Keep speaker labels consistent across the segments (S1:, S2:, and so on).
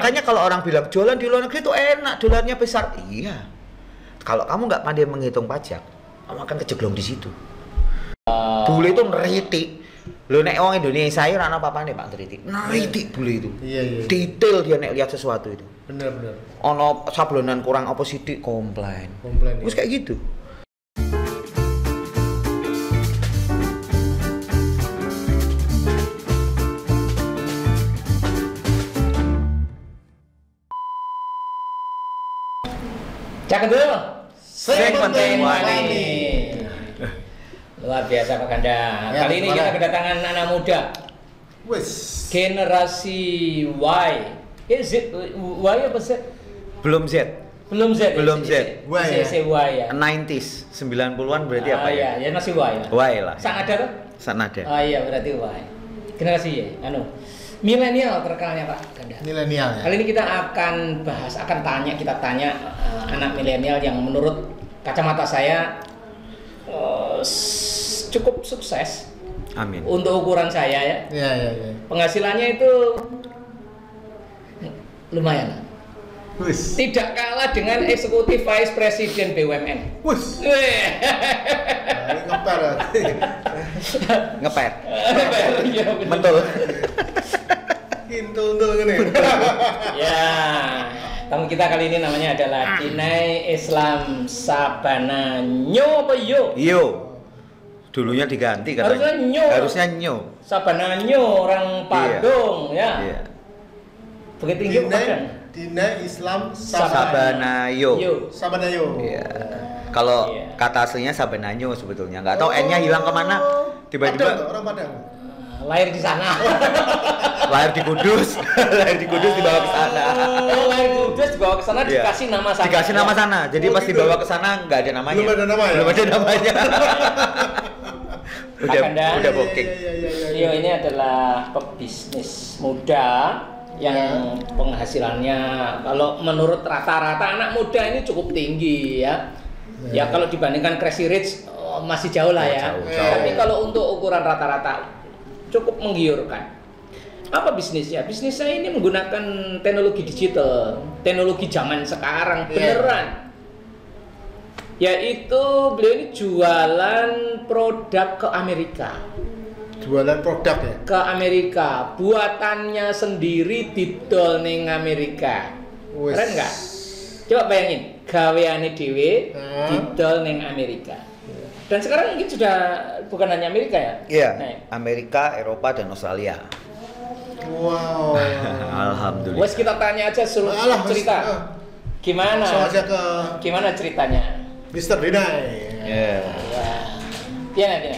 S1: Makanya kalau orang bilang jualan di luar negeri itu enak, dolarnya besar. Iya. Kalau kamu nggak pandai menghitung pajak, kamu akan kejeglong di situ. Bule itu neritik. Lo nek wong Indonesia iki ora ana apa-apane Pak neritik. Neritik bule itu.
S2: Iya.
S1: Detail dia nek lihat sesuatu itu.
S2: Bener.
S1: Ono sablonan kurang apa sidik komplain. Terus kayak gitu.
S3: Cak dulu.
S2: Sing penting
S3: wani. Luar biasa Pak Ganda.
S2: Ya,
S3: Kali ini kita kedatangan anak muda.
S2: Wes.
S3: Generasi Y. Z Y apa Z?
S1: Belum Z.
S3: Belum Z.
S1: Belum Z.
S2: Y ya?
S3: Y ya.
S1: 90s, 90-an berarti apa ya?
S3: Ya masih Y.
S1: Y lah.
S3: Sang ada kan?
S1: Sanada.
S3: Oh iya berarti Y. Generasi Y. Milenial terkenalnya Pak Ganda.
S2: Milenial ya.
S3: Kali ini kita akan tanya anak milenial yang menurut kacamata saya cukup sukses.
S1: Amin.
S3: Untuk ukuran saya ya.
S2: Iya.
S3: Penghasilannya itu lumayan.
S2: Wes.
S3: Tidak kalah dengan eksekutif vice president BUMN.
S2: Wes. Ngepar.
S1: Ngeper.
S3: Iya, bener.
S1: Betul.
S2: Intul ngene.
S3: Ya, tamu kita kali ini namanya adalah Dinai Islam Sabana Nyo apa Yo?
S1: Yo. Dulunya diganti katanya. Harusnya Nyo.
S3: Sabana Nyo orang Padong ya.
S1: Iya.
S3: Bukit Tinggi Padang.
S2: Dinai Islam
S1: Sabanayo.
S2: Sabanayo.
S1: Iya. Kalau
S3: Iya.
S1: kata aslinya Sabananyo sebetulnya. Nggak tahu N-nya hilang kemana. Tiba-tiba
S2: Padang, orang Padang.
S3: Lahir di sana.
S1: lahir di Kudus. lahir di Kudus dibawa ke sana.
S3: Oh, lahir di Kudus dibawa ke sana
S1: Iya.
S3: dikasih nama sana.
S1: Dikasih nama sana. Jadi
S2: Oh,
S1: pas
S2: gitu.
S1: dibawa ke sana nggak ada namanya.
S2: Belum ada nama ya?
S1: Belum ada namanya. udah booking.
S3: Rio ini adalah pebisnis muda yang penghasilannya kalau menurut rata-rata anak muda ini cukup tinggi ya. Ya kalau dibandingkan Crazy Rich masih jauh lah ya.
S1: Jauh.
S3: Tapi kalau untuk ukuran rata-rata cukup menggiurkan. Apa bisnisnya? Bisnisnya ini menggunakan teknologi digital, teknologi zaman sekarang beneran. Yaitu beliau ini jualan produk ke Amerika.
S2: Jualan produk ya.
S3: Ke Amerika, buatannya sendiri didol ning Amerika.
S2: Wes.
S3: Keren nggak? Coba bayangin, gaweane dhewe
S2: Hmm.
S3: didol ning Amerika. Dan sekarang mungkin sudah bukan hanya Amerika ya?
S1: Iya.
S3: Nah,
S1: Amerika, Eropa dan Australia.
S2: Wow.
S1: Alhamdulillah.
S3: wes kita tanya aja seluruh
S2: Alah, Mas.
S3: cerita. Gimana?
S2: Langsung aja ke
S3: Gimana ceritanya?
S2: Mr. Dinai.
S1: Iya.
S3: Gimana?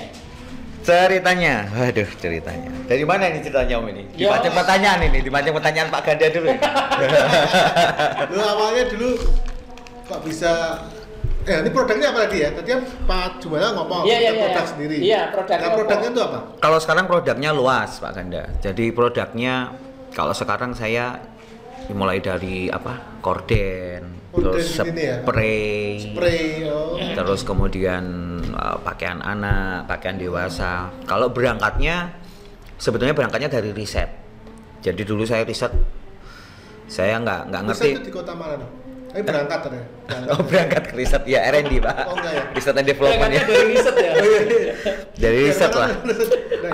S1: Ceritanya, waduh ceritanya. Dari mana ini ceritanya Om ini? Dipancing pertanyaan ini, dipancing pertanyaan Pak Ganda dulu.
S2: Lu awalnya dulu kok bisa ini produknya apa tadi ya? Tadi kan Pak Jumala ngomong produk sendiri.
S3: Iya, produknya.
S2: Nah, produknya itu apa?
S1: Kalau sekarang produknya luas Pak Ganda. Jadi produknya kalau sekarang saya mulai dari apa? Korden, terus
S2: ini ya?
S1: spray,
S2: Oh.
S1: terus kemudian pakaian anak, pakaian dewasa. Kalau berangkatnya sebetulnya berangkatnya dari riset. Jadi dulu saya riset, saya nggak ngerti.
S2: Riset itu di kota mana dong? Berangkat ya?
S1: Oh berangkat ke riset ya R&D Pak.
S2: Oh enggak ya?
S1: Riset and development ya.
S3: Dari riset ya.
S1: Dari riset lah.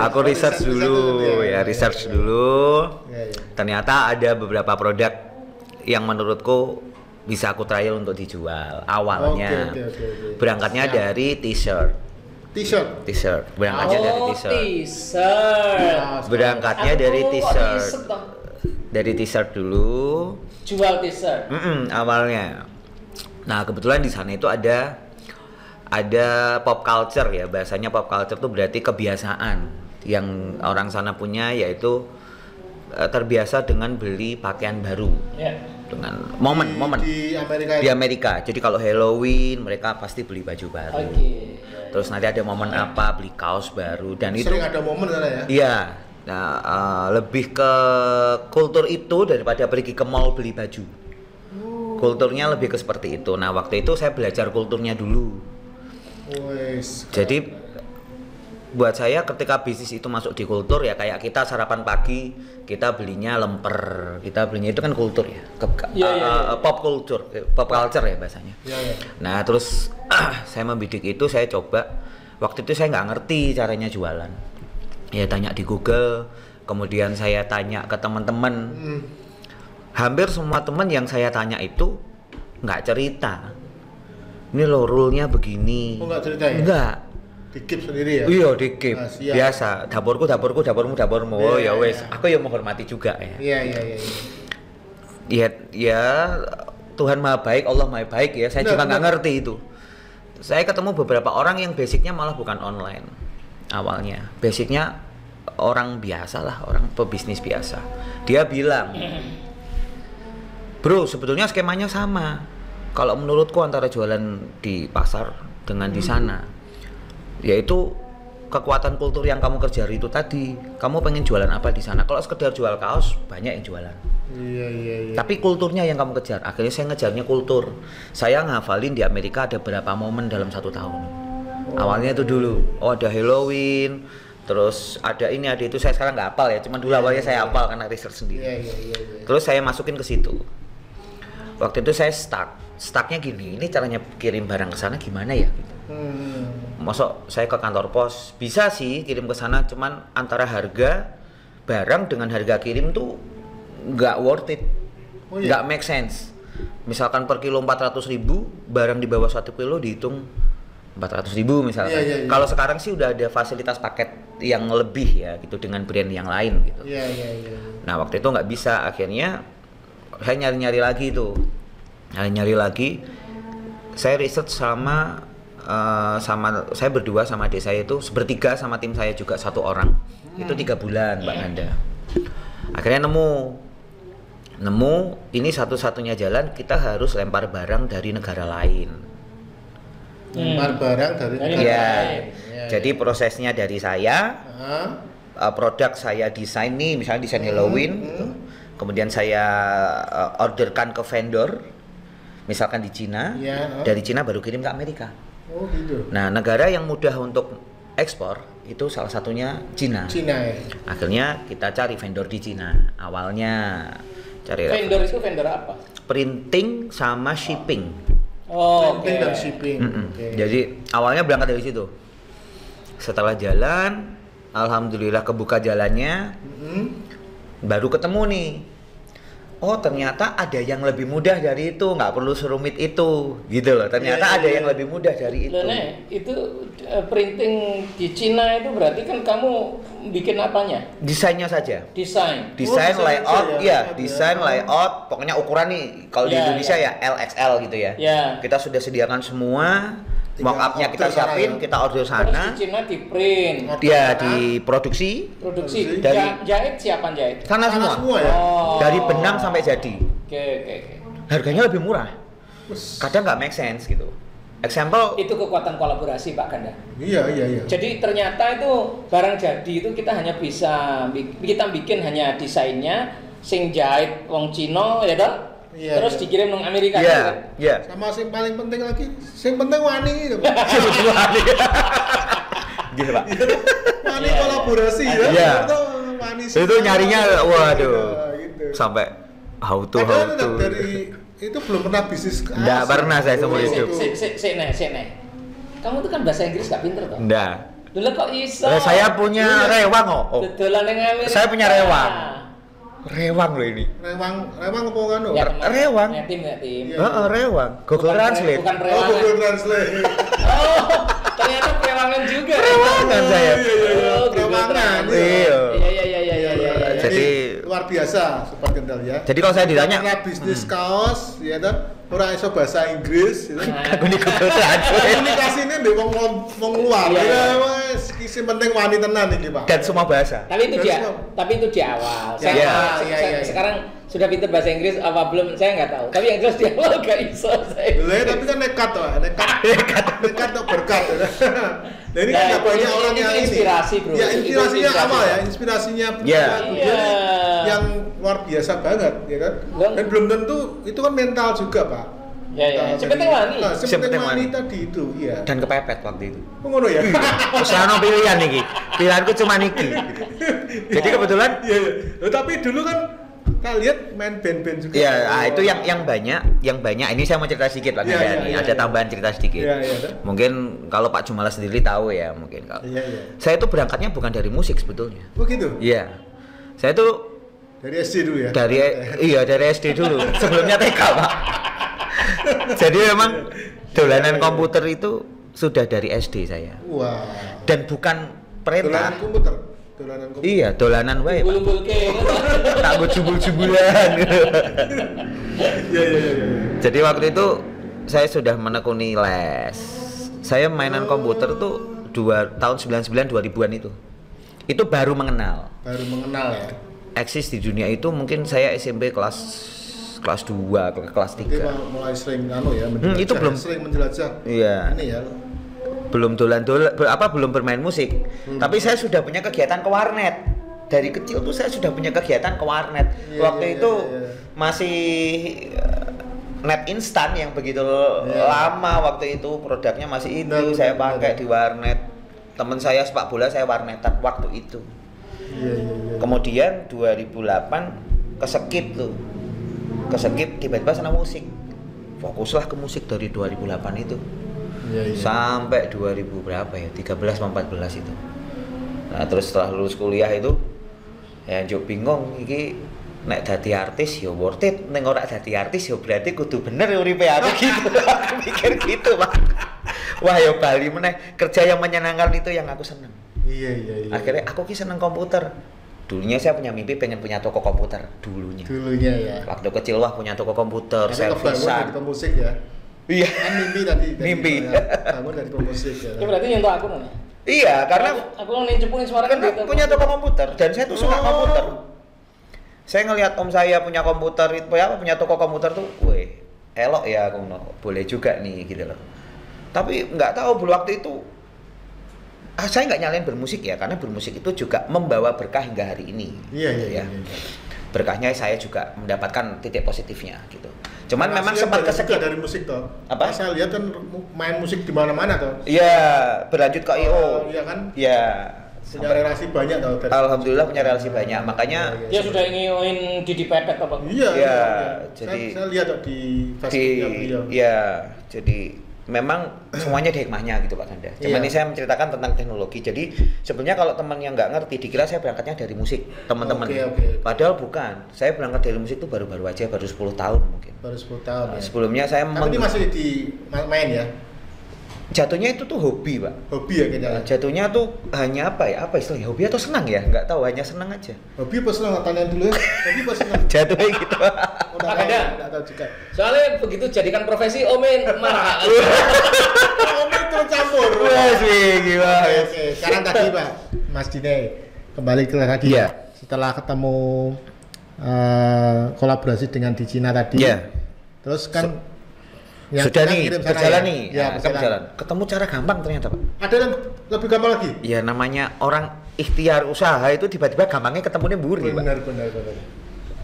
S1: Aku research dulu
S2: ya.
S1: Research dulu.
S2: Ya.
S1: Ternyata ada beberapa produk yang menurutku bisa aku trial untuk dijual awalnya.
S2: Oke.
S1: Berangkatnya dari t-shirt. Berangkatnya dari t-shirt.
S3: T-shirt.
S1: Berangkatnya dari t-shirt. Dari t-shirt dulu.
S3: Jual t-shirt.
S1: Awalnya. Nah kebetulan di sana itu ada pop culture ya, bahasanya pop culture itu berarti kebiasaan yang orang sana punya, yaitu terbiasa dengan beli pakaian baru.
S3: Ya.
S1: Dengan momen
S2: di Amerika.
S1: Jadi kalau Halloween mereka pasti beli baju baru.
S3: Oke.
S1: Terus nanti ada momen apa beli kaos baru dan
S2: Sering
S1: itu
S2: ada momen kan ya?
S1: iya. Nah, lebih ke kultur itu daripada pergi ke mall beli baju. Kulturnya lebih ke seperti itu. Nah, waktu itu saya belajar kulturnya dulu.
S2: Wes.
S1: Jadi buat saya ketika bisnis itu masuk di kultur ya kayak kita sarapan pagi kita belinya lemper, kita belinya itu kan kultur ya, pop culture ya bahasanya. Nah terus saya membidik itu, saya coba waktu itu saya nggak ngerti caranya jualan, ya tanya di Google, kemudian saya tanya ke teman-teman, hampir semua teman yang saya tanya itu nggak cerita. Ini loh rule-nya begini.
S2: Oh nggak cerita ya?
S1: Enggak.
S2: Dikip sendiri ya?
S1: Iya dikip, biasa. Dapurku, daburmu. Oh ya wes, aku yang menghormati juga ya. Iya. Ya Tuhan Maha Baik, Allah Maha Baik ya. Saya juga nggak ngerti itu. Saya ketemu beberapa orang yang basicnya malah bukan online awalnya. Basicnya orang biasa lah, orang pebisnis biasa. Dia bilang, bro sebetulnya skemanya sama. Kalau menurutku antara jualan di pasar dengan di sana, yaitu kekuatan kultur yang kamu kejar itu tadi. Kamu pengen jualan apa di sana? Kalau sekedar jual kaos banyak yang jualan.
S2: Iya.
S1: Tapi kulturnya yang kamu kejar. Akhirnya saya ngejarnya kultur. Saya ngafalin di Amerika ada berapa momen dalam 1 tahun. Awalnya itu dulu. Oh ada Halloween, terus ada ini ada itu. Saya sekarang nggak hafal ya. Cuman dulu awalnya saya hafal karena research sendiri. Terus saya masukin ke situ. Waktu itu saya stucknya gini. Ini caranya kirim barang ke sana gimana ya? Masuk saya ke kantor pos bisa sih kirim ke sana, cuman antara harga barang dengan harga kirim tuh nggak worth it, nggak make sense. Misalkan per kilo 400.000, barang di bawah 1 kilo dihitung 400.000 misalkan. Kalau sekarang sih udah ada fasilitas paket yang lebih ya gitu dengan brand yang lain gitu. Nah waktu itu nggak bisa, akhirnya saya nyari lagi tuh, nyari lagi. Saya research sama saya berdua sama adik saya itu bertiga, sama tim saya juga 1 orang. Itu 3 bulan Mbak Nanda. Akhirnya nemu ini satu-satunya jalan, kita harus lempar barang dari negara lain.
S2: Lempar barang dari negara lain.
S1: Jadi prosesnya dari saya, produk saya desain nih, misalnya desain Halloween, kemudian saya orderkan ke vendor, misalkan di Cina, dari Cina baru kirim ke Amerika.
S2: Oh gitu.
S1: Nah, negara yang mudah untuk ekspor itu salah satunya Cina.
S2: Ya.
S1: Akhirnya kita cari vendor di Cina. Awalnya cari
S3: vendor itu vendor apa?
S1: Printing sama shipping.
S2: Printing dan shipping.
S1: Jadi awalnya berangkat dari situ. Setelah jalan, alhamdulillah kebuka jalannya. Baru ketemu nih. Oh ternyata ada yang lebih mudah dari itu, nggak perlu serumit itu, gitu loh. Ternyata ada yang lebih mudah dari itu.
S3: Itu printing di Cina itu berarti kan kamu bikin apanya?
S1: Desainnya saja.
S3: Desain
S1: Layout, desain layout. Pokoknya ukuran nih, kalau di Indonesia ya LXL gitu ya. Kita sudah sediakan semua. Mock-up-nya kita siapin, kita order sana.
S3: Terus di Cina di print.
S1: Dia diproduksi.
S3: Dari jahit siapa jahit?
S1: Sana semua ya. Dari benang sampai jadi.
S3: Oke.
S1: Harganya lebih murah. Kadang nggak make sense gitu. Example.
S3: Itu kekuatan kolaborasi Pak Ganda.
S2: Iya.
S3: Jadi ternyata itu barang jadi itu kita hanya bisa bikin hanya desainnya, sing jahit wong Cina ya toh. Terus dikirim ke Amerika.
S2: Sama yang paling penting lagi, yang penting wani.
S1: Gitu Pak.
S2: Wani kolaborasi
S1: Itu nyarinya waduh. Sampai how to.
S2: Dari itu belum pernah bisnis.
S1: Enggak pernah saya seumur hidup.
S3: Sik. Kamu tuh kan bahasa Inggris gak pinter toh?
S1: Enggak.
S3: Dulu kok iso?
S1: Saya punya rewang kok.
S3: Dodolan ning Amerika.
S1: Saya punya rewang. Rewang loh ini.
S2: Rewang apa kan?
S1: Rewang.
S3: Tim.
S1: Rewang. Google Translate.
S3: Bukan rewangan.
S2: Google Translate.
S3: Ternyata rewangan juga.
S1: Rewangan saya.
S2: Rewangan.
S1: Iya. Jadi
S2: luar biasa Sobat Kendal ya.
S1: Jadi kalau saya ditanya
S2: bisnis kaos ya kan, ora iso bahasa Inggris gitu.
S1: Aku di Google Translate.
S2: Komunikasine mbek wong luar. Ya wis isi penting wani tenan iki, Pak.
S1: Dan semua bahasa.
S3: Tapi itu di awal. Sekarang sudah pintar bahasa Inggris apa belum saya nggak tahu. Tapi yang jelas di awal gak iso saya.
S2: Tapi kan nekat tuh berkat. Nah ini kan banyak orang yang
S3: inspirasi bro.
S2: Ya inspirasinya awal ya, inspirasinya yang luar biasa banget ya kan. Dan belum tentu itu kan mental juga Pak.
S3: Sepenting Wani.
S2: Sepenting Wani tadi itu, iya.
S1: Dan kepepet waktu itu.
S2: Oh, ngono ya.
S1: Terus ana pilihan iki. Pilihanku cuma niki. Jadi kebetulan
S2: iya. Tapi dulu kan kita lihat main band-band juga.
S1: Iya, itu yang banyak. Ini saya mau cerita sedikit Pak Ganda nih. Ada tambahan cerita sedikit.
S2: Iya.
S1: Mungkin kalau Pak Jumala sendiri tahu ya, mungkin kalau.
S2: Iya.
S1: Saya itu berangkatnya bukan dari musik sebetulnya.
S2: Oh gitu.
S1: Iya. Saya tuh
S2: dari SD dulu ya.
S1: Dari SD dulu. Sebelumnya TK, Pak. Jadi memang dolanan komputer itu sudah dari SD saya.
S2: Wah.
S1: Dan bukan perintah.
S2: Dolanan komputer.
S1: Iya, dolanan wae.
S3: Bulung-bulke.
S1: Tak jubul-jubulan.
S2: Iya.
S1: Jadi waktu itu saya sudah menekuni les. Saya mainan komputer tuh tahun 99 2000-an itu. Itu baru mengenal
S2: ya.
S1: Eksis di dunia itu mungkin saya SMP kelas 2 ke kelas 3.
S2: Jadi mulai sering
S1: itu belum
S2: sering menjelajah.
S1: Iya.
S2: Ini ya.
S1: Belum belum bermain musik. Tapi saya sudah punya kegiatan ke warnet. Dari kecil tuh saya sudah punya kegiatan ke warnet. Waktu itu masih net instan yang begitu lama waktu itu, produknya masih itu saya pakai di warnet. Teman saya sepak bola, saya warnetan waktu itu. Kemudian 2008 kesekip tiba-tiba senang musik. Fokuslah ke musik dari 2008 itu. Sampai 2000 berapa ya? 13 atau 14 itu. Nah, terus setelah lulus kuliah itu ya njuk bingung iki nek dadi artis ya worth it, nek ora dadi artis ya berarti kudu bener uripe aku gitu. Aku mikir gitu, Pak. Wah, ya bali meneh, kerja yang menyenangkan itu yang aku seneng.
S2: Iya.
S1: Akhirnya aku ki seneng komputer. Dulunya saya punya mimpi pengen punya toko komputer dulunya ya. Waktu kecil punya toko komputer, servisan.
S2: Dari pemusik ya.
S1: Iya.
S2: Kan mimpi tadi.
S1: Mimpi.
S2: Kamu dari pemusik ya.
S3: Itu berarti nyentuh aku nih.
S1: Iya, karena
S3: aku ngejepunin suara kan gitu.
S1: Punya toko komputer dan saya tuh suka komputer. Saya ngelihat om saya punya komputer itu punya toko komputer tuh, weh, elok ya aku boleh juga nih gitu loh. Tapi nggak tahu waktu itu saya nggak nyalain bermusik ya, karena bermusik itu juga membawa berkah hingga hari ini.
S2: Iya.
S1: Berkahnya saya juga mendapatkan titik positifnya gitu. Cuman memang
S2: Masih
S1: sempat kesekip
S2: dari musik toh.
S1: Apa?
S2: Saya lihat kan main musik di mana-mana toh.
S1: Iya, berlanjut ke IO.
S2: Iya kan?
S1: Iya.
S2: Punya relasi banyak toh.
S1: Alhamdulillah punya relasi banyak, makanya
S3: dia sudah ingin Didi Petet apa?
S1: Iya. Jadi
S2: saya lihat toh di Facebooknya beliau.
S1: Iya, jadi memang semuanya ada hikmahnya gitu Pak Ganda. Cuman ini saya menceritakan tentang teknologi. Jadi sebenarnya kalau teman yang nggak ngerti dikira saya berangkatnya dari musik, teman-teman. Padahal bukan. Saya berangkat dari musik itu baru-baru aja, baru 10 tahun mungkin.
S2: Baru 10 tahun ya.
S1: Sebelumnya saya
S2: Tapi ini masih di main ya?
S1: Jatuhnya itu tuh hobi, Pak.
S2: Hobi ya kayaknya.
S1: Jatuhnya tuh hanya apa ya? Apa istilahnya? Hobi atau senang ya? Nggak tahu, hanya senang aja.
S2: Hobi apa senang? Tanya dulu ya. Hobi apa senang?
S1: Jatuhnya gitu.
S3: Nggak tahu juga. Soalnya begitu jadikan profesi Omen marah.
S2: Omen tercampur.
S1: Wah, sih gimana?
S2: Oke. Sekarang tadi Pak, Mas Dine kembali ke tadi.
S1: Iya.
S2: Setelah ketemu kolaborasi dengan di Cina tadi.
S1: Iya.
S2: Terus kan
S1: sudah nih berjalan nih,
S2: berjalan.
S1: Ketemu cara gampang ternyata Pak.
S2: Ada yang lebih gampang lagi?
S1: Ya namanya orang ikhtiar usaha itu tiba-tiba gampangnya ketemunya mburi Pak.
S2: Benar.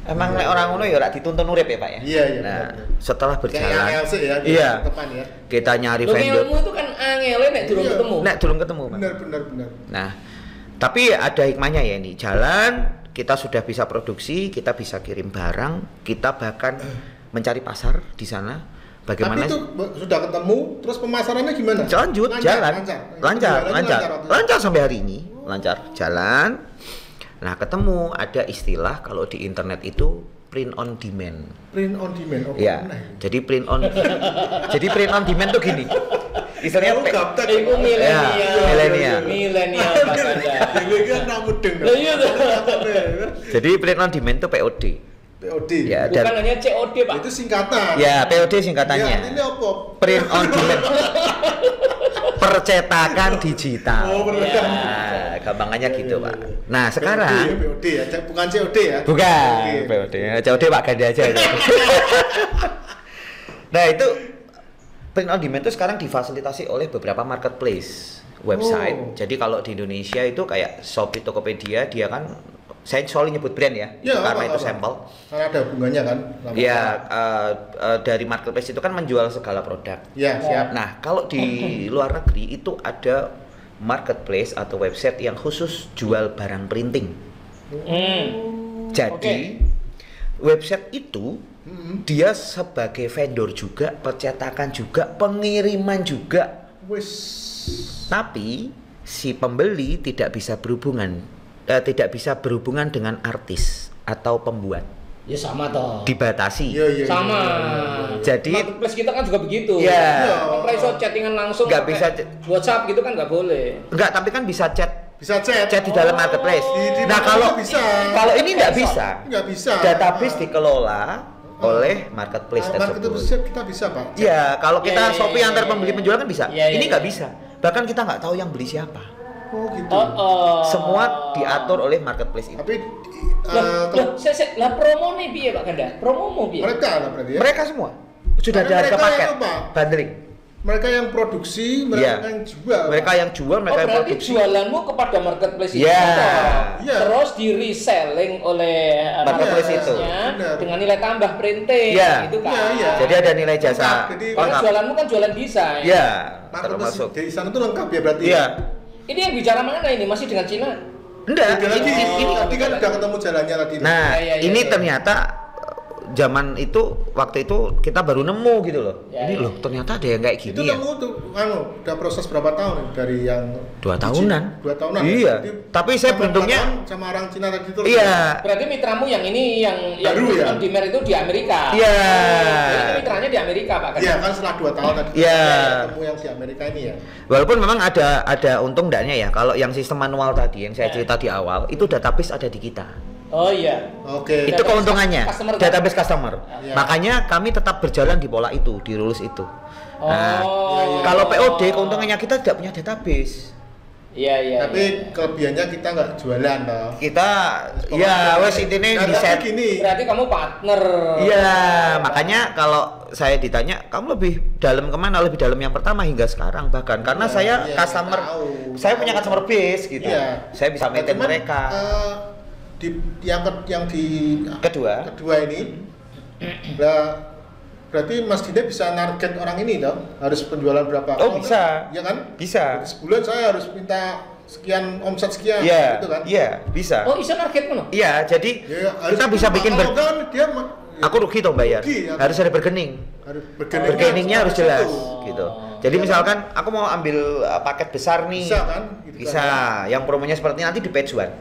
S1: Emang nek orang ngono ya ora dituntun urip ya Pak ya.
S2: Iya.
S1: Nah, setelah berjalan.
S2: Ya,
S1: iya.
S2: Depan ya.
S1: Kita nyari vendor.
S3: Ilmu itu kan angel nek durung ketemu.
S1: Nek durung ketemu Pak.
S2: Benar.
S1: Nah, tapi ada hikmahnya ya ini. Jalan, kita sudah bisa produksi, kita bisa kirim barang, kita bahkan mencari pasar di sana. Bagaimana?
S2: Tapi itu sudah ketemu, terus pemasarannya gimana?
S1: Lanjut, lancar sampai hari ini, lancar, jalan. Nah, ketemu ada istilah kalau di internet itu print on demand.
S2: Print on demand, oke.
S1: Ya, jadi print on demand tuh gini. Istilahnya
S3: milenial Pak Ganda.
S1: Jadi print on demand tuh POD. Ya,
S3: bukan hanya COD Pak.
S2: Itu singkatan.
S1: Ya, POD singkatannya.
S2: Ya, ini apa?
S1: Print on demand. Percetakan digital.
S2: Oh,
S1: ya, gampangannya gitu Pak. Nah sekarang
S2: POD ya, bukan COD ya?
S1: Bukan POD. COD Pak Ganda aja. Nah itu print on demand itu sekarang difasilitasi oleh beberapa marketplace website. Jadi kalau di Indonesia itu kayak Shopee, Tokopedia, dia kan Saya soalnya nyebut brand ya,
S2: Ya,
S1: karena itu
S2: apa.
S1: sampel.
S2: Karena ada hubungannya kan.
S1: Ya, dari marketplace itu kan menjual segala produk.
S2: Ya, siap.
S1: Nah, kalau di luar negeri itu ada marketplace atau website yang khusus jual barang printing. Jadi website itu dia sebagai vendor juga, percetakan juga, pengiriman juga.
S2: Wis.
S1: Tapi si pembeli tidak bisa berhubungan dengan artis atau pembuat.
S3: Ya sama toh.
S1: Dibatasi.
S2: Iya.
S3: Sama.
S1: Jadi
S3: marketplace kita kan juga begitu.
S1: Iya.
S3: Kan iso chattingan langsung.
S1: Nggak bisa
S3: WhatsApp gitu kan nggak boleh.
S1: enggak, tapi kan bisa chat
S2: Bisa chat.
S1: di dalam marketplace.
S2: Di
S1: Nah,
S2: marketplace
S1: kalau
S2: bisa.
S1: kalau ini nggak bisa.
S2: Nggak bisa.
S1: Database dikelola oleh marketplace
S2: Marketplace
S1: tersebut.
S2: kita bisa, Pak.
S1: Iya, kalau kita
S3: Iya,
S1: Shopee
S3: iya,
S1: antar
S3: iya,
S1: pembeli
S3: iya.
S1: penjual kan bisa.
S3: Iya, iya,
S1: Ini nggak
S3: iya.
S1: bisa. Bahkan kita nggak tahu yang beli siapa.
S2: Oh, gitu.
S1: Semua diatur oleh marketplace itu.
S2: Tapi
S3: Lah promo nih piye Pak Ganda? Promo mau piye?
S2: mereka lah berarti ya.
S1: Mereka semua sudah
S2: Karena
S1: ada harga
S2: mereka
S1: paket,
S2: yang apa?
S1: bundling.
S2: Mereka yang produksi, mereka
S1: Iya.
S2: yang jual.
S1: Mereka yang jual, mereka yang
S3: berarti
S1: produksi.
S3: jualanmu kepada marketplace itu.
S1: Iya.
S2: Iya.
S3: Terus di reselling oleh
S1: Marketplace itu.
S3: marketplace-nya
S2: Benar.
S3: dengan nilai tambah printing
S1: Iya.
S3: gitu kan.
S2: Iya, iya.
S1: Jadi ada nilai jasa.
S2: Lengkap, jadi
S3: Karena
S1: lengkap.
S3: jualanmu kan jualan desain.
S1: Iya,
S2: Marketplace
S1: termasuk.
S2: di sana tuh lengkap ya berarti.
S1: Iya.
S3: Ini yang bicara mana ini? Masih dengan Cina?
S1: Enggak,
S2: Beda lagi.
S1: ini
S2: Tadi kan udah ketemu jalannya tadi.
S1: Nah,
S3: Iya, iya,
S1: ini
S3: iya.
S1: ternyata zaman itu waktu itu kita baru nemu gitu loh.
S3: Ya,
S1: Ini
S3: ya.
S1: loh ternyata ada yang kayak
S2: itu
S1: gini ya.
S2: kamu tuh udah proses berapa tahun dari yang
S1: 2 tahunan.
S2: 2 tahunan.
S1: Iya.
S2: Berarti
S1: Tapi saya
S2: sama
S1: beruntungnya
S2: tahun sama orang Cina tadi itu.
S1: iya.
S3: Berarti mitramu yang ini yang
S2: Baru ya?
S3: on demand itu di Amerika.
S1: Iya.
S3: Jadi mitranya di Amerika Pak kan?
S2: Iya kan setelah 2 tahun tadi.
S1: Iya.
S2: Ketemu yang di Amerika ini ya.
S1: Walaupun memang ada untung enggaknya ya. Kalau yang sistem manual tadi yang saya
S3: Ya.
S1: cerita di awal itu database ada di kita.
S3: Oh iya.
S2: Oke.
S1: Itu keuntungannya.
S3: Customer.
S1: Database customer.
S2: Iya.
S1: Makanya kami tetap berjalan di pola itu, di rules itu. Nah,
S3: Oh.
S1: kalau POD keuntungannya kita tidak punya database.
S3: Iya iya.
S2: Tapi
S3: iya.
S2: kelebihannya kita nggak jualan toh.
S1: Kita ya wes intinya
S2: Nah,
S1: di
S2: tapi
S1: set.
S2: gini.
S3: Berarti kamu partner.
S1: Iya, makanya kalau saya ditanya kamu lebih dalam kemana? Lebih dalam yang pertama hingga sekarang bahkan karena
S2: Iya,
S1: saya
S2: iya,
S1: customer,
S2: tahu.
S1: saya punya customer base gitu.
S2: Iya.
S1: Saya bisa maintain
S2: Cuman,
S1: mereka.
S2: yang di
S1: Kedua,
S2: ini berarti Mas Dida bisa target orang ini toh harus penjualan berapa?
S1: Oh, bisa.
S2: Iya kan?
S1: bisa.
S2: Sebulan saya harus minta sekian omset sekian
S1: Iya,
S2: gitu kan?
S1: iya, bisa.
S3: Oh, iso targetmu no?
S1: Iya, jadi
S2: Ya,
S1: kita bisa bikin
S2: kalau kan dia
S1: aku rugi dong bayar.
S2: Rugi, ya.
S1: Harus ada bergening.
S2: harus
S1: Bergeningnya harus
S2: sampai
S1: jelas
S2: situ.
S1: gitu.
S3: Oh.
S1: Jadi
S2: Iya.
S1: misalkan aku mau ambil paket besar nih.
S2: Bisa kan? Gitu
S1: Bisa.
S2: kan?
S1: Yang promonya seperti nanti di page 1.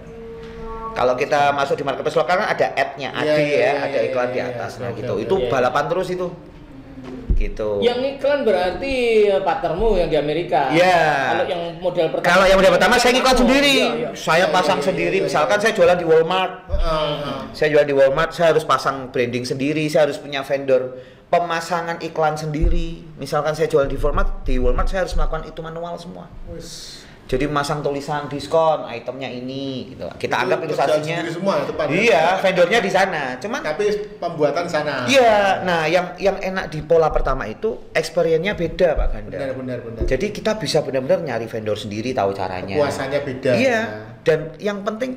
S1: Kalau kita masuk di marketplace lokal kan ada ad-nya,
S2: Iya,
S1: AD
S2: iya,
S1: ya,
S2: iya,
S1: ada
S2: iya,
S1: iklan di
S2: iya,
S1: atas.
S2: iya,
S1: Nah,
S2: oke,
S1: gitu.
S2: oke,
S1: Itu
S3: iya.
S1: balapan terus itu. Gitu.
S3: Yang iklan berarti partnermu yang di Amerika.
S1: Iya.
S3: Kalau yang model pertama.
S1: Kalau yang model pertama saya ngiklan
S3: kamu.
S1: sendiri.
S3: Iya, iya.
S1: Saya
S2: Iya,
S1: pasang
S2: iya,
S1: sendiri.
S2: iya, iya.
S1: Misalkan saya jualan di Walmart.
S2: Heeh.
S1: Saya jual di Walmart, saya harus pasang branding sendiri, saya harus punya vendor pemasangan iklan sendiri. Misalkan saya jual di Walmart saya harus melakukan itu manual semua.
S2: Wis.
S1: Jadi masang tulisan diskon, itemnya ini gitu. Kita
S2: Itu
S1: anggap
S2: kerjaan
S1: ilustrasinya.
S2: sendiri semua ya, depan.
S1: Iya, vendornya di sana. Cuman
S2: Tapi pembuatan sana.
S1: iya, nah yang enak di pola pertama itu experience-nya beda Pak Ganda.
S2: Benar.
S1: Jadi kita bisa benar-benar nyari vendor sendiri, tahu caranya.
S2: Kepuasannya beda.
S1: Iya, dan yang penting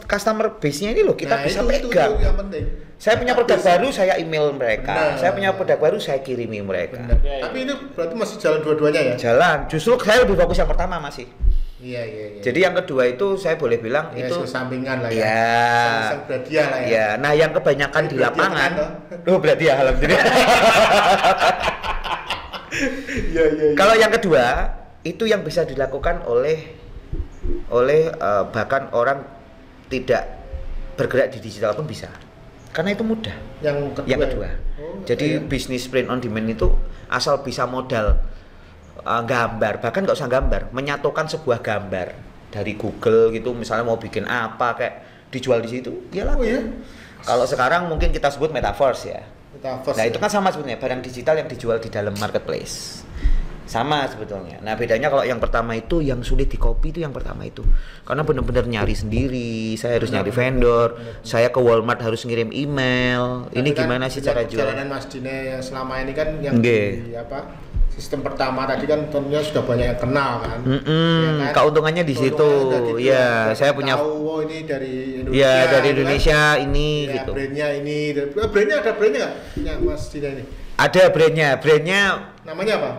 S1: customer base-nya ini loh kita
S2: Nah,
S1: bisa
S2: itu
S1: pegang.
S2: yang penting.
S1: Saya punya produk
S2: Bisa.
S1: baru, saya email mereka.
S2: Benar.
S1: Saya punya produk baru, saya kirimi mereka.
S2: Benar.
S3: Iya, iya.
S2: Tapi itu berarti masih jalan dua-duanya ya?
S1: Jalan. Justru saya lebih fokus yang pertama masih.
S2: Iya.
S1: Jadi yang kedua itu saya boleh bilang
S2: ya,
S1: itu
S2: sampingan lah ya.
S1: ya.
S2: Sang berhadiah lah ya.
S1: Ya, nah yang kebanyakan di
S2: Berhadiah
S1: lapangan.
S2: tekan,
S1: Oh, berarti ya alhamdulillah.
S2: Iya.
S1: Kalau yang kedua itu yang bisa dilakukan oleh bahkan orang tidak bergerak di digital pun bisa. Karena itu mudah. Yang kedua.
S2: Oh,
S1: Jadi
S2: iya.
S1: bisnis print on demand itu asal bisa modal gambar, bahkan nggak usah gambar, menyatukan sebuah gambar dari Google gitu, misalnya mau bikin apa kayak dijual di situ, ya laku.
S2: Oh, iya?
S1: Kalau sekarang mungkin kita sebut metaverse ya.
S2: Metaverse,
S1: Nah
S2: ya.
S1: itu kan sama sebetulnya, barang digital yang dijual di dalam marketplace. Sama sebetulnya. Nah bedanya kalau yang pertama itu yang sulit di copy itu yang pertama itu, karena benar-benar nyari sendiri. Saya harus nyari vendor. Saya ke Walmart harus ngirim email. Ini
S2: Tapi kan
S1: gimana sih cara jual?
S2: perjalanan Mas Dine yang selama ini kan yang
S1: Nggih.
S2: di apa sistem pertama tadi kan tentunya sudah banyak yang kenal kan.
S1: Ya kan? Keuntungannya di situ. Ya, saya punya
S2: tahu ini dari Indonesia.
S1: Ya, dari Indonesia
S2: kan?
S1: ini
S2: Ya,
S1: gitu.
S2: Brandnya ini, brandnya ada brandnya nggak? Ya, Mas Dina ini.
S1: Ada brandnya.
S2: Namanya apa?